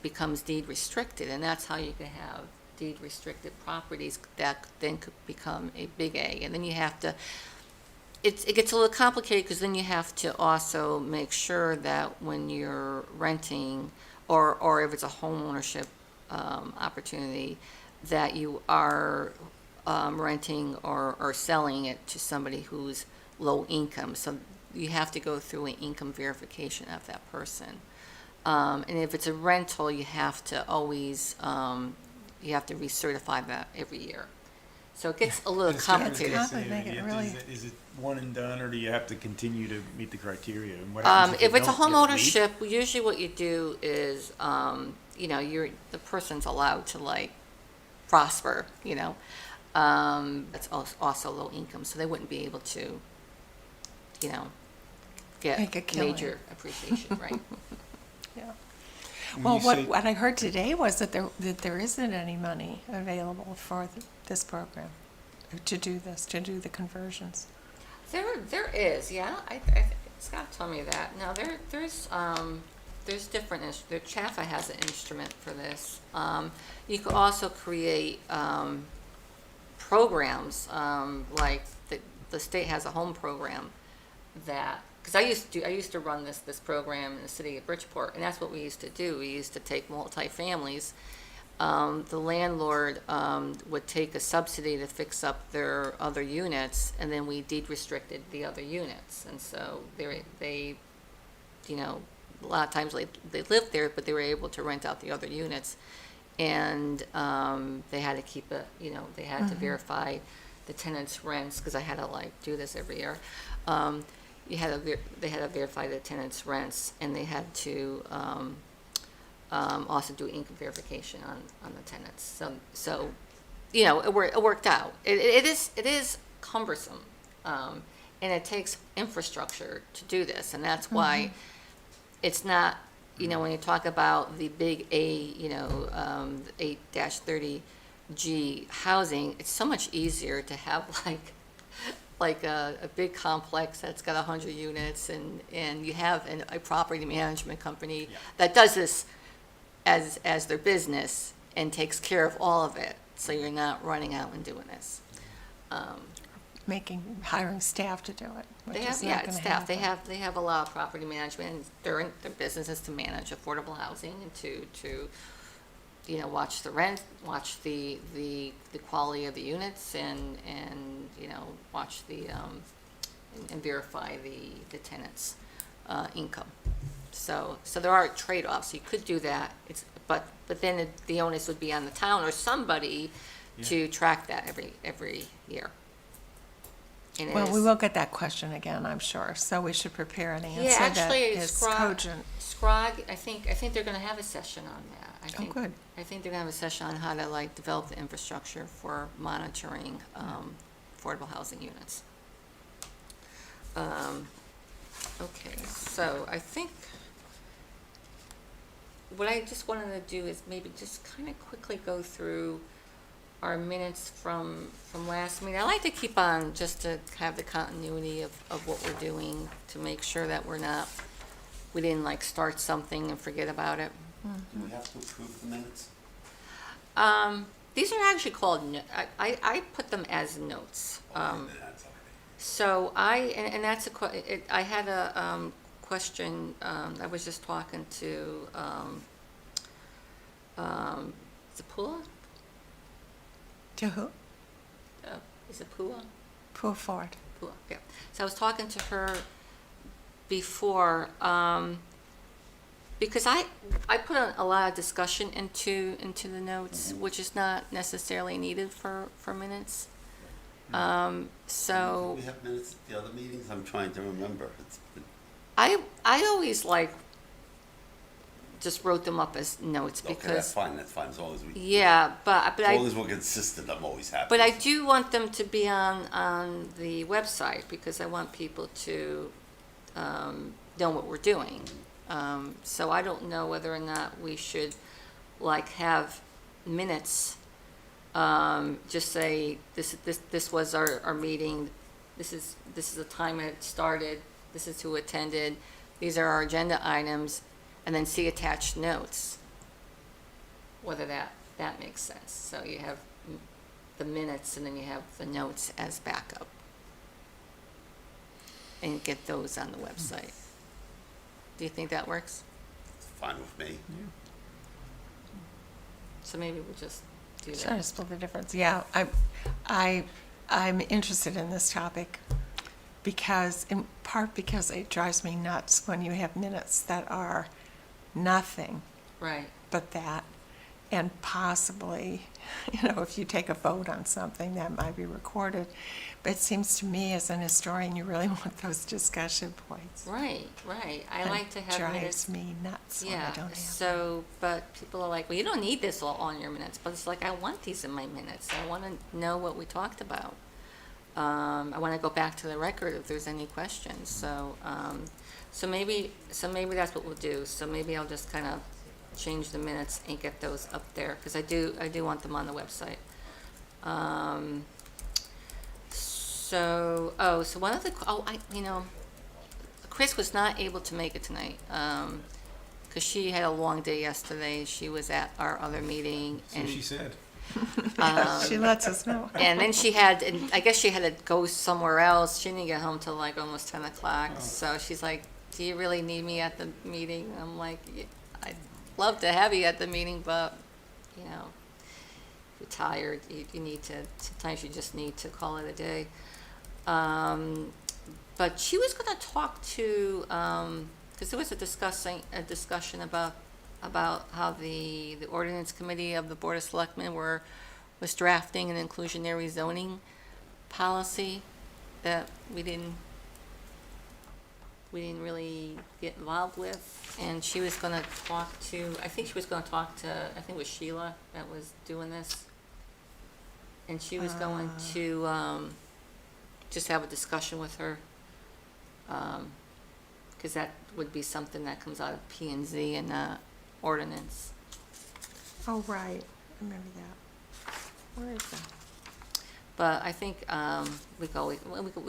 becomes deed restricted, and that's how you can have deed restricted properties that then could become a big A. And then you have to, it gets a little complicated because then you have to also make sure that when you're renting or if it's a home ownership opportunity, that you are renting or selling it to somebody who's low income. So you have to go through an income verification of that person. And if it's a rental, you have to always, you have to recertify that every year. So it gets a little complicated. Is it one and done, or do you have to continue to meet the criteria? And what happens If you it's a don't? home You have to leave? ownership, usually what you do is, the person's allowed to like prosper, That's also low income, so they wouldn't be able to, Make a get killing. major appreciation, right? Yeah. When Well, you what, say- what I heard today was that there isn't any money available for this program to do the conversions. There is, yeah. Scott told me that. Now there's different. The Chaffa has an instrument for this. You could also create programs like the state has a home program that. Because I used to run this program in the city of Bridgeport, and that's what we used to do. We used to take multifamilies. The landlord would take a subsidy to fix up their other units, and then we deed restricted the other units. And so they a lot of times they lived there, but they were able to rent out the other units. And they had to keep it, they had to verify the tenants' rents, because I had to do this every year. They had to verify the tenants' rents, and they had to also do income verification on the tenants. So it worked out. It is cumbersome, and it takes infrastructure to do this, and that's why it's not. When you talk about the big A, 8-30G housing, it's so much easier to have a big complex that's got 100 units, and you have a property management company that does this as their business and takes care of all of it, so you're not running out and doing this. Hiring staff to do it, which They is have, not yeah, gonna it's staff. happen. They have a lot of property management, and their business is to manage affordable housing and to watch the rent, watch the quality of the units, and watch and verify the tenants' income. So there are trade-offs. You could do that. But then the onus would be on the town or somebody to track that every year. And it Well, we is- will get that question again, I'm sure, so we should prepare an answer that actually, is cogent. Scrog, I think they're going to have a session on that. Good. I think they're going to have a session on how to develop the infrastructure for monitoring affordable housing units. Okay, so I think what I just wanted to do is maybe just kind of quickly go through our minutes from last meeting. I like to keep on just to have the continuity of what we're doing, to make sure that we didn't start something and forget about it. Do we have to approve the minutes? These are actually called, I put them as notes. So and that's I had a question, I was just talking to Zapula? To who? Is it Pua? Poor Ford. Pua, yeah. So I was talking to her before, because I put a lot of discussion into the notes, which is not necessarily needed for minutes. So Do we have minutes at the other meetings? I'm trying to remember. It's been, I always just wrote them up as notes okay, because, that's fine, as long as we, yeah, but as long I, as we're consistent, I'm always happy. but I do want them to be on the website, because I want people to know what we're doing. So I don't know whether or not we should have minutes, just say, this was our meeting, this is the time it started, this is who attended, these are our agenda items, and then see attached notes. Whether that That makes sense. So you have the minutes and then you have the notes as backup. And get those on the website. Do you think that works? It's fine with me. So maybe we'll just do Try to that. split the difference. Yeah, I'm interested in this topic because, in part because it drives me nuts when you have minutes that are nothing Right. but that. And possibly, if you take a vote on something, that might be recorded. But it seems to me, as an historian, you really want those discussion points. Right, right. I It like to have minutes. drives me nuts when I Yeah, don't have. so, but people are like, well, you don't need this all on your minutes, but it's like, I want these in my minutes. I want to know what we talked about. I want to go back to the record if there's any questions, so maybe that's what we'll do. So maybe I'll just kind of change the minutes and get those up there, because I do want them on the website. So one of the, Chris was not able to make it tonight, because she had a long day yesterday. She was at our other meeting, So she said. She lets us know. and then and I guess she had to go somewhere else. She didn't get home till like almost 10 o'clock. So she's like, do you really need me at the meeting? And I'm like, "Yeah, I'd love to have you at the meeting, but, if you're tired, you need to, sometimes you just need to call it a day." But she was going to talk to, because there was a discussion about how the ordinance committee of the Board of Selectmen was drafting an inclusionary zoning policy that we didn't really get involved with. And she was going to talk to, I think it was Sheila that was doing this. And she was going to just have a discussion with her. Because that would be something that comes out of P and Z and ordinance. Oh, right. I remember that. Where is that? But I think we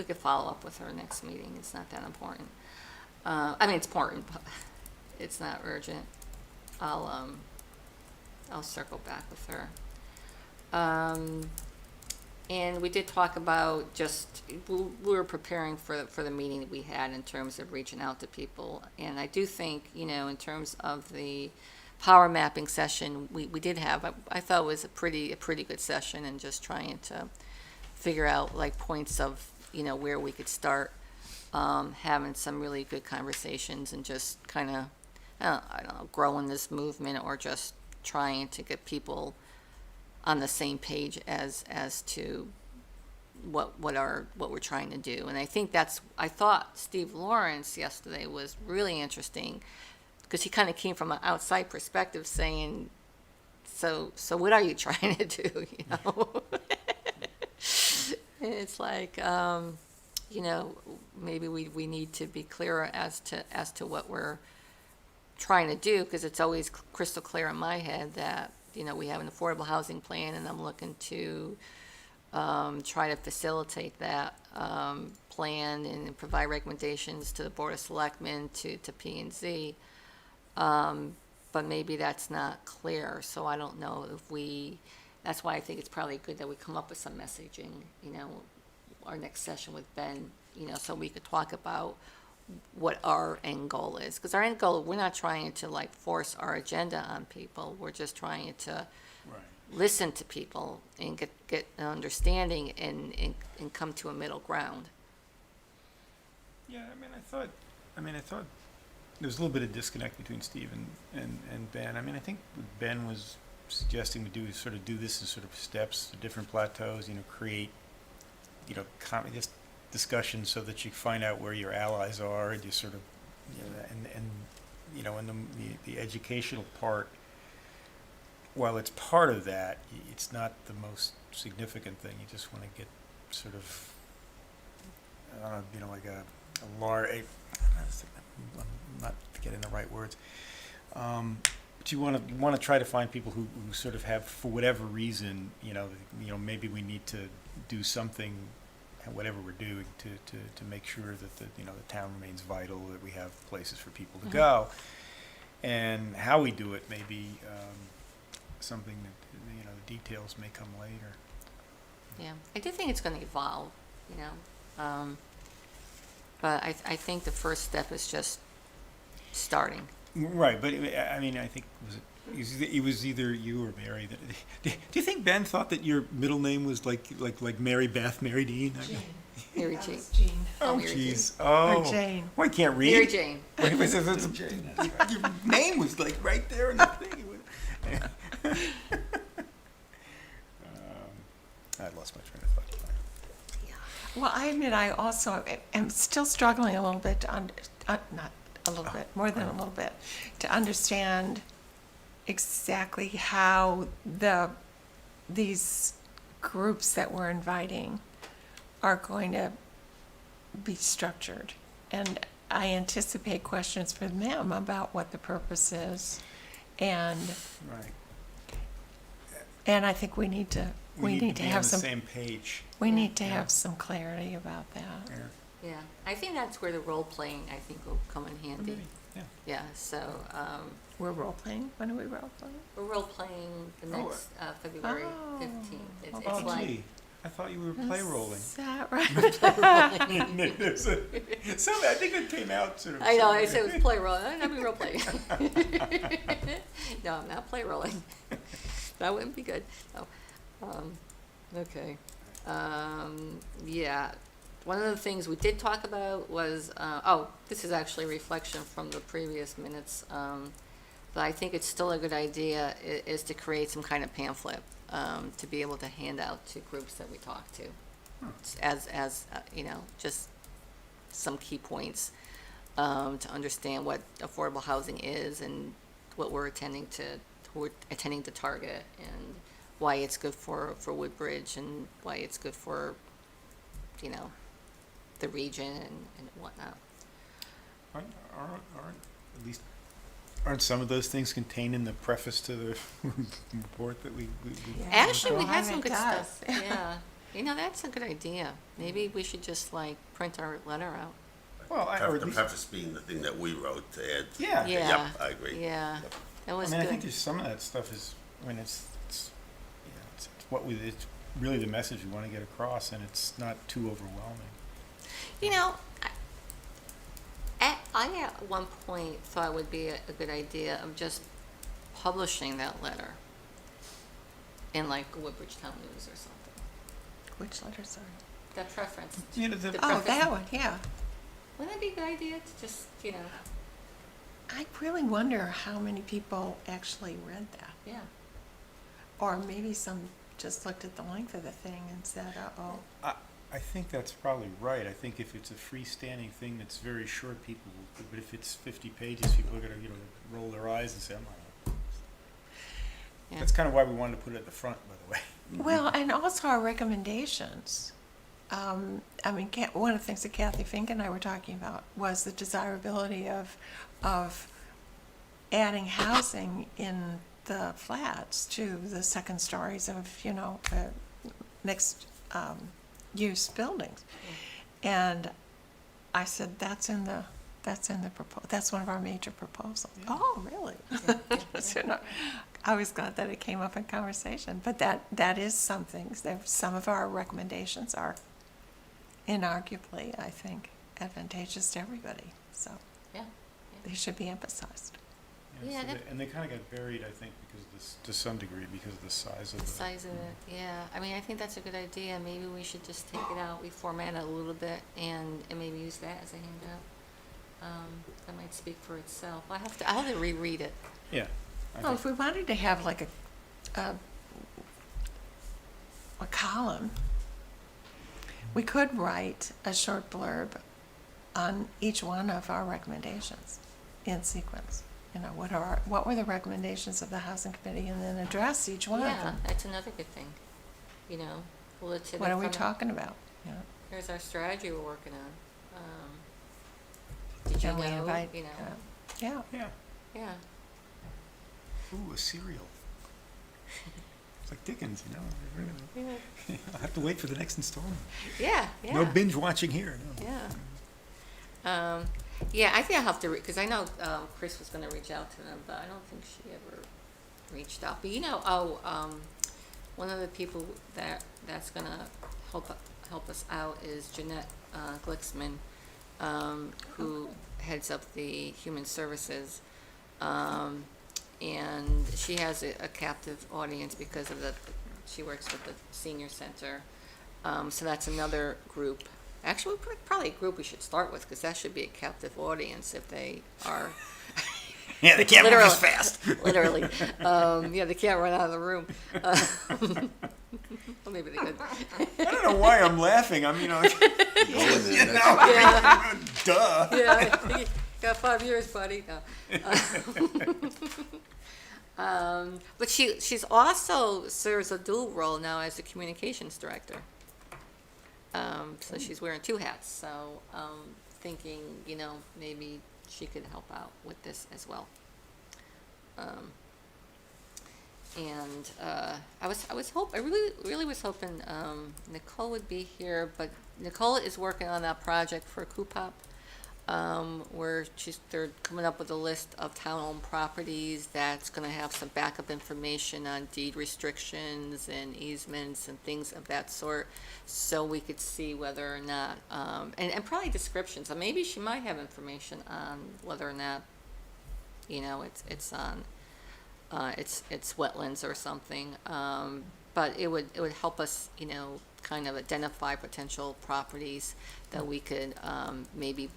could follow up with her next meeting. It's not that important. I mean, it's important, but it's not urgent. I'll circle back with her. And we did talk about we were preparing for the meeting that we had in terms of reaching out to people. And I do think, in terms of the power mapping session we did have, I thought it was a pretty good session, and just trying to figure out like points of, where we could start having some really good conversations, and just kind of, I don't know, growing this movement, or just trying to get people on the same page as to what we're trying to do. And I think I thought Steve Lawrence yesterday was really interesting, because he kind of came from an outside perspective, saying, so what are you trying to do, And it's like, maybe we need to be clearer as to what we're trying to do, because it's always crystal clear in my head that, we have an affordable housing plan, and I'm looking to try to facilitate that plan and provide recommendations to the Board of Selectmen, to P and Z. But maybe that's not clear, so I don't know if that's why I think it's probably good that we come up with some messaging, our next session with Ben, so we could talk about what our end goal is. Because our end goal, we're not trying to like force our agenda on people. We're just trying to listen to people and get an understanding and come to a middle ground. Yeah, I thought there was a little bit of disconnect between Steve and Ben. I think what Ben was suggesting we do is sort of do this in sort of steps, different plateaus, create, just discussion so that you find out where your allies are, and you sort of, and the educational part, while it's part of that, it's not the most significant thing. You just want to get sort of, like a large, I'm not getting the right words, but you want to try to find people who sort of have, for whatever reason, maybe we need to do something, whatever we're doing, to make sure that the town remains vital, that we have places for people to go, and how we do it may be something that, you know, the details may come later. Yeah, I do think it's going to evolve, you know. But I think the first step is just starting. Right, but I mean, I think it was either you or Mary that. Do you think Ben thought that your middle name was like Mary Beth, Mary Dean? Mary Jane. Jean. Oh, Mary Jane. jeez. Oh, Or Jane. Well, I can't read. Mary Jane. Your name was like right there in the thing. I lost my train of thought. Well, I admit I also am still struggling a little bit to not a little bit, more than a little bit, to understand exactly how these groups that we're inviting are going to be structured. And I anticipate questions from them about what the purpose is. And Right. I think we need to be have on the some same page. we need to Yeah. have some clarity about that. Yeah. Yeah, I think that's where the role playing, I think, will come in handy. Maybe. Yeah. Yeah, so We're role playing. When are we role playing? we're role playing the Oh, next February Oh. 15th. It's, Oh, it's like, gee. I thought you were play rolling. Is that right? I think it came out sort of. I know, I said it was play rolling. I'm not role playing. No, I'm not play rolling. That wouldn't be good. No. Okay. Yeah. One of the things we did talk about was, this is actually a reflection from the previous minutes, but I think it's still a good idea is to create some kind of pamphlet to be able to hand out to groups that we talk to, as you know, just some key points to understand what affordable housing is and what we're attending to target and why it's good for Woodbridge and why it's good for, you know, the region and whatnot. Aren't some of those things contained in the preface to the report that we Actually, we Well, had some it good does. stuff. Yeah. You know, that's a good idea. Maybe we should just like print our letter out. Well, or at The least, preface being the thing that we wrote to add. yeah. Yeah. Yep, I agree. Yeah. Yep. That I was mean, I think good. there's some of that stuff is, I mean, it's it's really the message we want to get across, and it's not too overwhelming. You know, I at one point thought it would be a good idea of just publishing that letter in like Woodbridge Town News or something. Which letter, sorry? That preference. You know, the The Oh, preface. that one, yeah. Wouldn't that be a good idea to just, you know, I really wonder how many people actually read that. yeah. Or maybe some just looked at the length of the thing and said, uh-oh. I think that's probably right. I think if it's a freestanding thing that's very short, people will, but if it's 50 pages, people are going to, you know, roll their eyes and say, I'm not. Yeah. That's kind of why we wanted to put it at the front, by the way. Well, and also our recommendations. I mean, one of the things that Kathy Fink and I were talking about was the desirability of adding housing in the flats to the second stories of, you know, mixed use buildings. And I said, that's in the that's one of our major proposals. Yeah. Oh, really? So, you know, I was glad that it came up in conversation, but that is something. Some of our recommendations are inarguably, I think, advantageous to everybody. So Yeah. they should be emphasized. Yeah, so that- and they kind of got buried, I think, because of this, to some degree, because of the size of The the. size of it, yeah. I mean, I think that's a good idea. Maybe we should just take it out, reformat it a little bit, and maybe use that as a handout. That might speak for itself. I'll have to reread it. Yeah. I Well, think- if we wanted to have like a column, we could write a short blurb on each one of our recommendations in sequence. You know, what were the recommendations of the housing committee, and then address each one of Yeah, them. that's another good thing. You know, well, it's. What are we talking about? Yeah. Here's our strategy we're working on. Did you And we know, invite, you know, yeah. Yeah. yeah. Ooh, a cereal. It's like Dickens, you know. Yeah, I'll have to wait for the next installment. yeah. No binge watching here. No. Yeah. Yeah, I think I'll have to, because I know Chris was going to reach out to them, but I don't think she ever reached out. But one of the people that's gonna help us out is Jeanette Glicksman, who heads up the Human Services. And she has a captive audience because of she works with the senior center. So that's another group. Actually, probably a group we should start with, because that should be a captive audience if they are. Yeah, they can't move Literally. as fast. Literally. Yeah, they can't run out of the room. Well, maybe they could. I don't know why I'm laughing. I'm, Go in there, you that's- know, Yeah, duh. yeah. You got 5 years, buddy. No. But she's also serves a dual role now as the communications director. So she's wearing 2 hats. So thinking, maybe she could help out with this as well. And I really was hoping Nicole would be here, but Nicole is working on that project for Coopop, where they're coming up with a list of town-owned properties that's going to have some backup information on deed restrictions and easements and things of that sort, so we could see whether or not, and probably descriptions. So maybe she might have information on whether or not, it's on. It's wetlands or something, but it would help us, kind of identify potential properties that we could maybe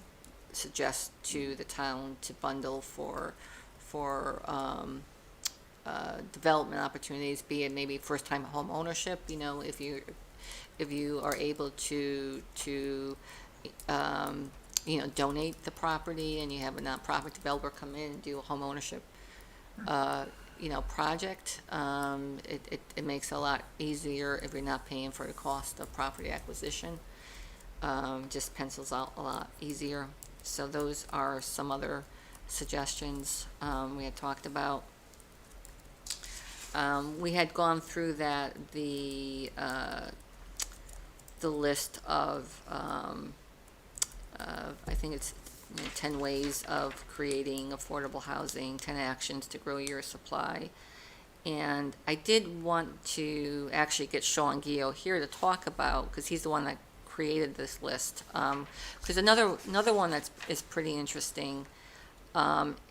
suggest to the town to bundle for development opportunities, be it maybe first-time home ownership. If you are able to donate the property and you have a nonprofit developer come in and do a home ownership project, it makes it a lot easier if you're not paying for the cost of property acquisition. Just pencils out a lot easier. So those are some other suggestions we had talked about. We had gone through the list of I think it's 10 ways of creating affordable housing, 10 actions to grow your supply. And I did want to actually get Sean Gio here to talk about, because he's the one that created this list. Because another one is pretty interesting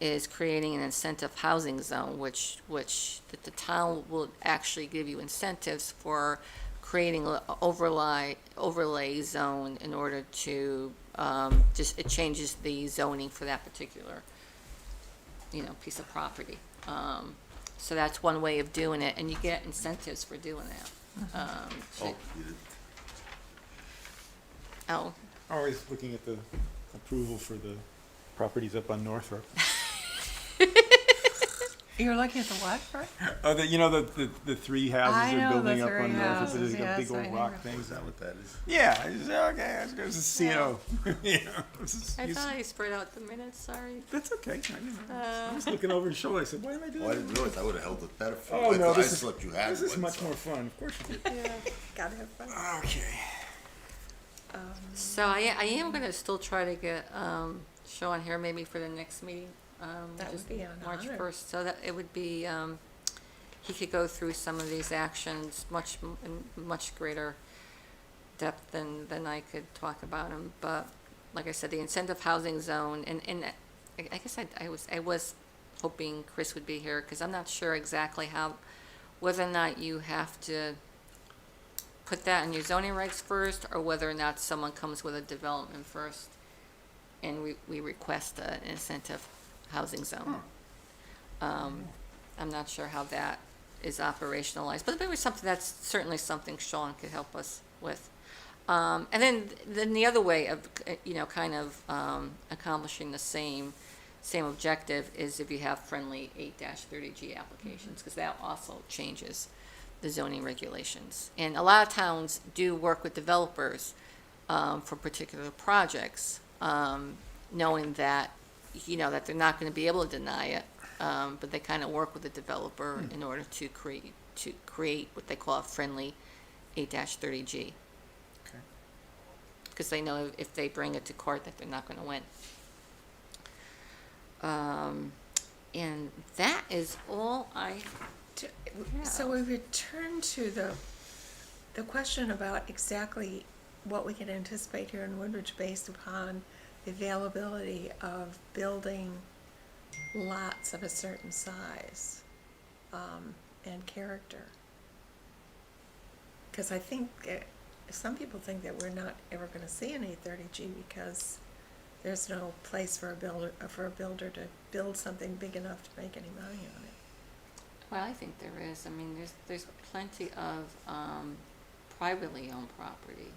is creating an incentive housing zone, which the town will actually give you incentives for creating an overlay zone in order to it changes the zoning for that particular piece of property. So that's one way of doing it, and you get incentives for doing that. Oh, you did. Oh, Always looking at the approval for the properties up on Northrop. You're looking at the what, Fred? Oh, the 3 houses I they're know the building up 3 on Northrop. houses, There's a yes, big I old know. rock thing. Is that what that is? Yeah, okay, I was a CO. I thought I spread out the minutes, sorry. That's okay. I was looking over his shoulder. I said, why am I doing Oh, I that? didn't realize. I would have held it better for you. Oh, I no, thought- I this is, thought you had this is one, much so- more fun. Of course you did. Yeah, gotta have fun. Okay. So I am gonna still try to get Sean here maybe for the next meeting. That which is would be an March honor. 1st, so that it would be, he could go through some of these actions in much greater depth than I could talk about them. But like I said, the incentive housing zone, and I guess I was hoping Chris would be here, because I'm not sure exactly whether or not you have to put that in your zoning regs first, or whether or not someone comes with a development first and we request an incentive housing zone. I'm not sure how that is operationalized, but maybe that's certainly something Sean could help us with. And then the other way of, kind of accomplishing the same objective is if you have friendly 8-30G applications, because that also changes the zoning regulations. And a lot of towns do work with developers for particular projects, knowing that, that they're not going to be able to deny it, but they kind of work with the developer in order to create what they call a friendly 8-30G. Okay. Because they know if they bring it to court that they're not going to win. And that is all I, So we return to the question about exactly what we can anticipate here in Woodbridge based upon the availability of building lots of a certain size, and character. Because I think, some people think that we're not ever gonna see an 830G because there's no place for a builder to build something big enough to make any money on it. well, I think there is. I mean, there's plenty of privately owned property.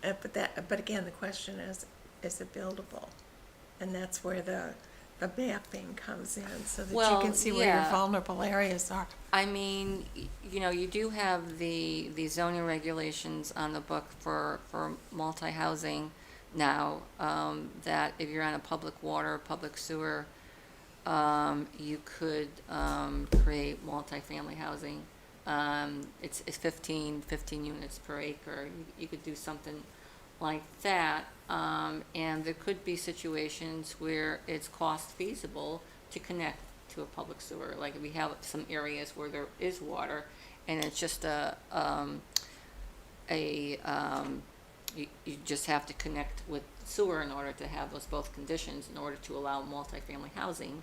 But again, the question is it buildable? And that's where the mapping comes in, so that you Well, can see where your yeah. vulnerable areas are. I mean, you know, you do have the zoning regulations on the book for multi-housing now, that if you're on a public water, public sewer, you could create multifamily housing. It's 15 units per acre. You could do something like that. And there could be situations where it's cost feasible to connect to a public sewer. Like we have some areas where there is water and it's just you just have to connect with sewer in order to have those both conditions in order to allow multifamily housing,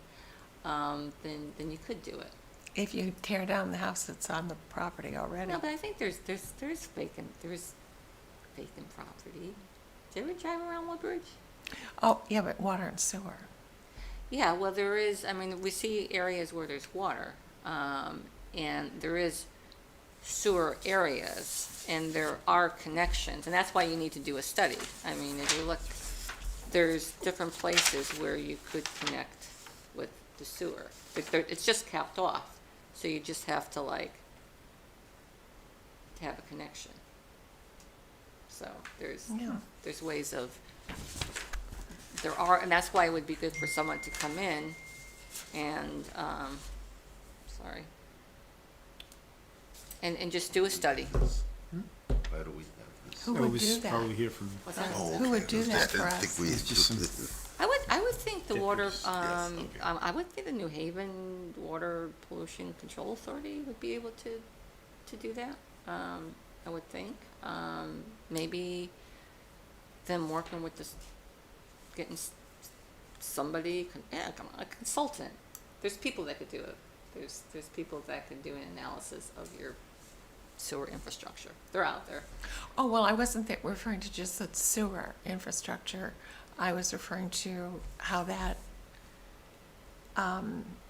then you could do it. If you tear down the house that's on the property already. No, but I think there's vacant property. Did you ever drive around Woodbridge? Oh, yeah, but water and sewer. Yeah, well, there is, I mean, we see areas where there's water, and there is sewer areas, and there are connections, and that's why you need to do a study. I mean, if you look, there's different places where you could connect with the sewer. It's just capped off, so you just have to have a connection. So Yeah. there's ways of, and that's why it would be good for someone to come in and, and just do a study. Why do we have this? Who I would was do that? probably here from, What's that? Oh, Who would okay. do that I for didn't us? think we It's just some- included- I would think the water, Yes, okay. I would think the New Haven Water Pollution Control Authority would be able to do that. I would think. Maybe them working with this, getting somebody, come on, a consultant. There's people that could do it. There's people that could do an analysis of your sewer infrastructure. They're out there. Oh, well, I wasn't referring to just the sewer infrastructure. I was referring to how that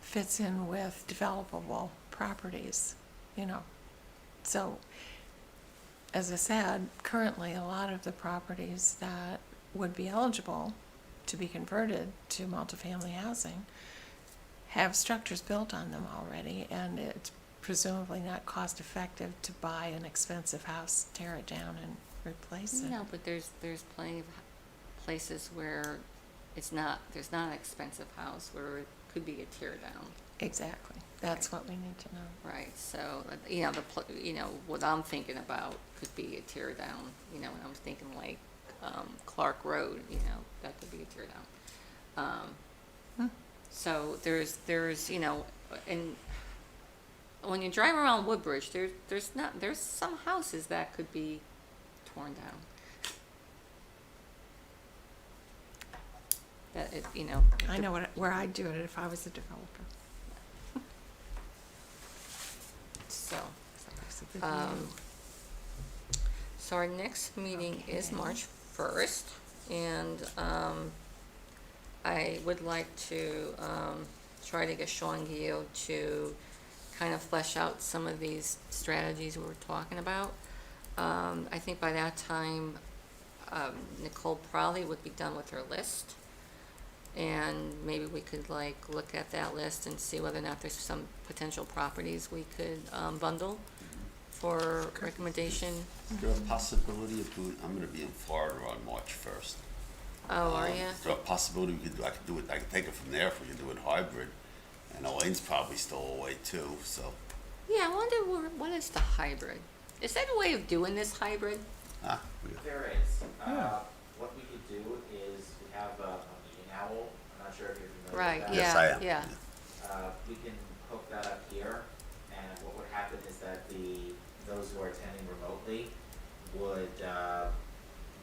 fits in with developable properties, you know. So, as I said, currently, a lot of the properties that would be eligible to be converted to multifamily housing have structures built on them already, and it's presumably not cost-effective to buy an expensive house, tear it down, and replace it. No, but there's plenty of places where there's not an expensive house where it could be a tear down. Exactly. That's what we need to know. Right, so, what I'm thinking about could be a tear down, and I'm thinking like, Clark Road, that could be a tear down. So there's, and when you drive around Woodbridge, there's some houses that could be torn down. That it, I know where I'd do it if I was a developer. So, That's a good Um, view. so our next meeting is Okay. March 1st, and I would like to try to get Sean Gio to kind of flesh out some of these strategies we were talking about. I think by that time, Nicole probably would be done with her list. And maybe we could look at that list and see whether or not there's some potential properties we could bundle for recommendation. Is there a possibility of doing, I'm gonna be in Florida on March 1st. Oh, are you? Is there a possibility I could do it, I could take it from there if we could do it hybrid? And Elaine's probably still away too, so, Yeah, I wonder what is the hybrid? Is that a way of doing this hybrid? we- There is. What we could do is we have a meeting owl. I'm not sure if you're familiar Right, with that. Yes, I yeah, am. yeah. We can hook that up here, and what would happen is that those who are attending remotely would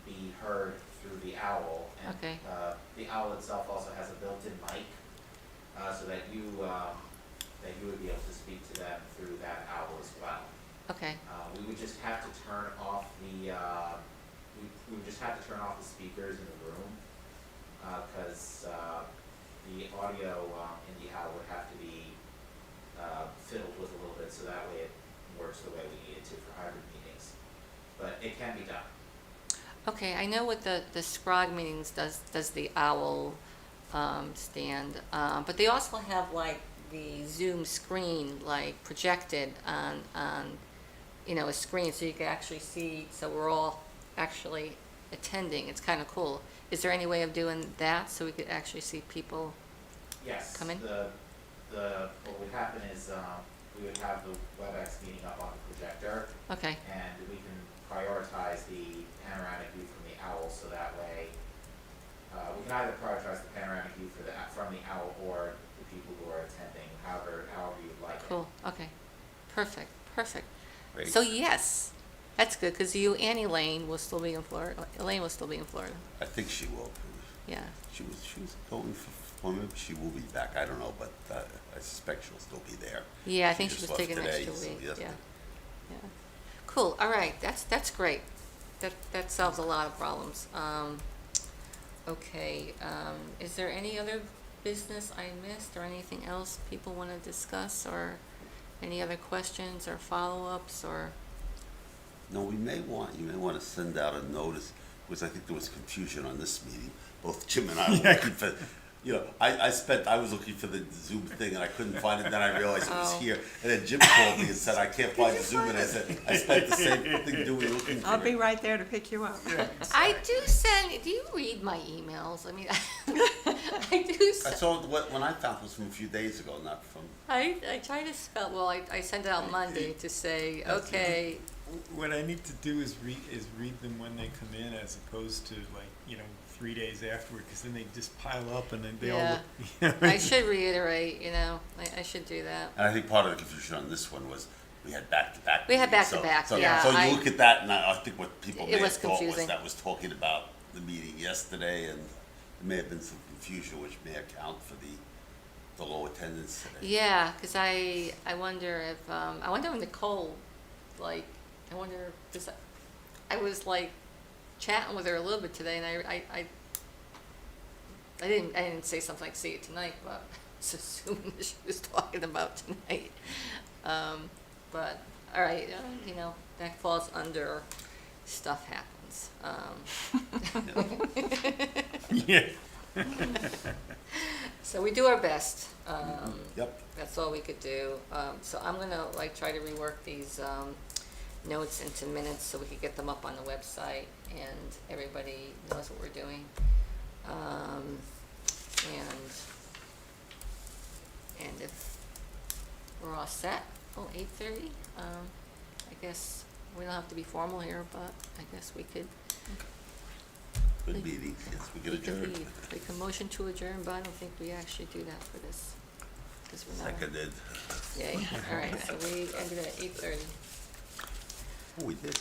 be heard through the owl. And, Okay. the owl itself also has a built-in mic, so that you would be able to speak to them through that owl as well. Okay, We would just have to turn off we would just have to turn off the speakers in the room, because the audio in the owl would have to be fiddled with a little bit, so that way it works the way we need it to for hybrid meetings. But it can be done. okay, I know what the SCROG meetings does the owl stand, but they also have like the Zoom screen like projected on a screen, so you can actually see, so we're all actually attending. It's kind of cool. Is there any way of doing that so we could actually see people? Yes. Come in? What would happen is we would have the WebEx meeting up on the projector, Okay, and we can prioritize the panoramic view from the owl, so that way we can either prioritize the panoramic view from the owl or the people who are attending, however you'd like it. cool, okay. Perfect, perfect. Great. So yes, that's good, because you and Elaine will still be in Florida. Elaine will still be in Florida, I think she will. yeah. She was going well, maybe she will be back, I don't know, but I suspect she'll still be there. Yeah, I think she just was left taking an today, extra so week, yes. yeah. Yeah. Cool, all right, that's great. That solves a lot of problems. Okay, is there any other business I missed or anything else people want to discuss, or any other questions or follow-ups, or? No, you may want to send out a notice, because I think there was confusion on this meeting. Both Jim and I were looking for, I was looking for the Zoom thing and I couldn't find it, then I realized it was Oh. here. And then Jim called me and said, I can't find the Zoom, and I said, I spent the same thing looking for I'll be it. right there to pick you up. I do you read my emails? I mean, I do I send. saw what I found was from a few days ago, not from, I try to spell, well, I send it out Monday to say, okay, What I need to do is read them when they come in, as opposed to 3 days afterward, because then they just pile up and then they all Yeah. look. I should reiterate, I should do that. and I think part of the confusion on this one was we had back-to-back. We had meetings, back-to-back, so yeah, So I- you look at that, and I think what people It may have was thought was confusing. that was talking about the meeting yesterday, and there may have been some confusion, which may account for the low attendance today. Yeah, because I wonder if, Nicole, because I was chatting with her a little bit today, and I didn't say something like, see it tonight, but I was assuming that she was talking about tonight. But, all right, that falls under stuff happens. Yeah. So we do our best. Yep. That's all we could do. So I'm gonna try to rework these notes into minutes so we could get them up on the website and everybody knows what we're doing. And if we're all set, 8:30, I guess we don't have to be formal here, but I guess we could. Good meeting, yes, we We get can adjourned. leave. We can motion to adjourn, but I don't think we actually do that for this. 'Cause we're not. Seconded. Yay, all right, so we ended at 8:30. Oh, we did.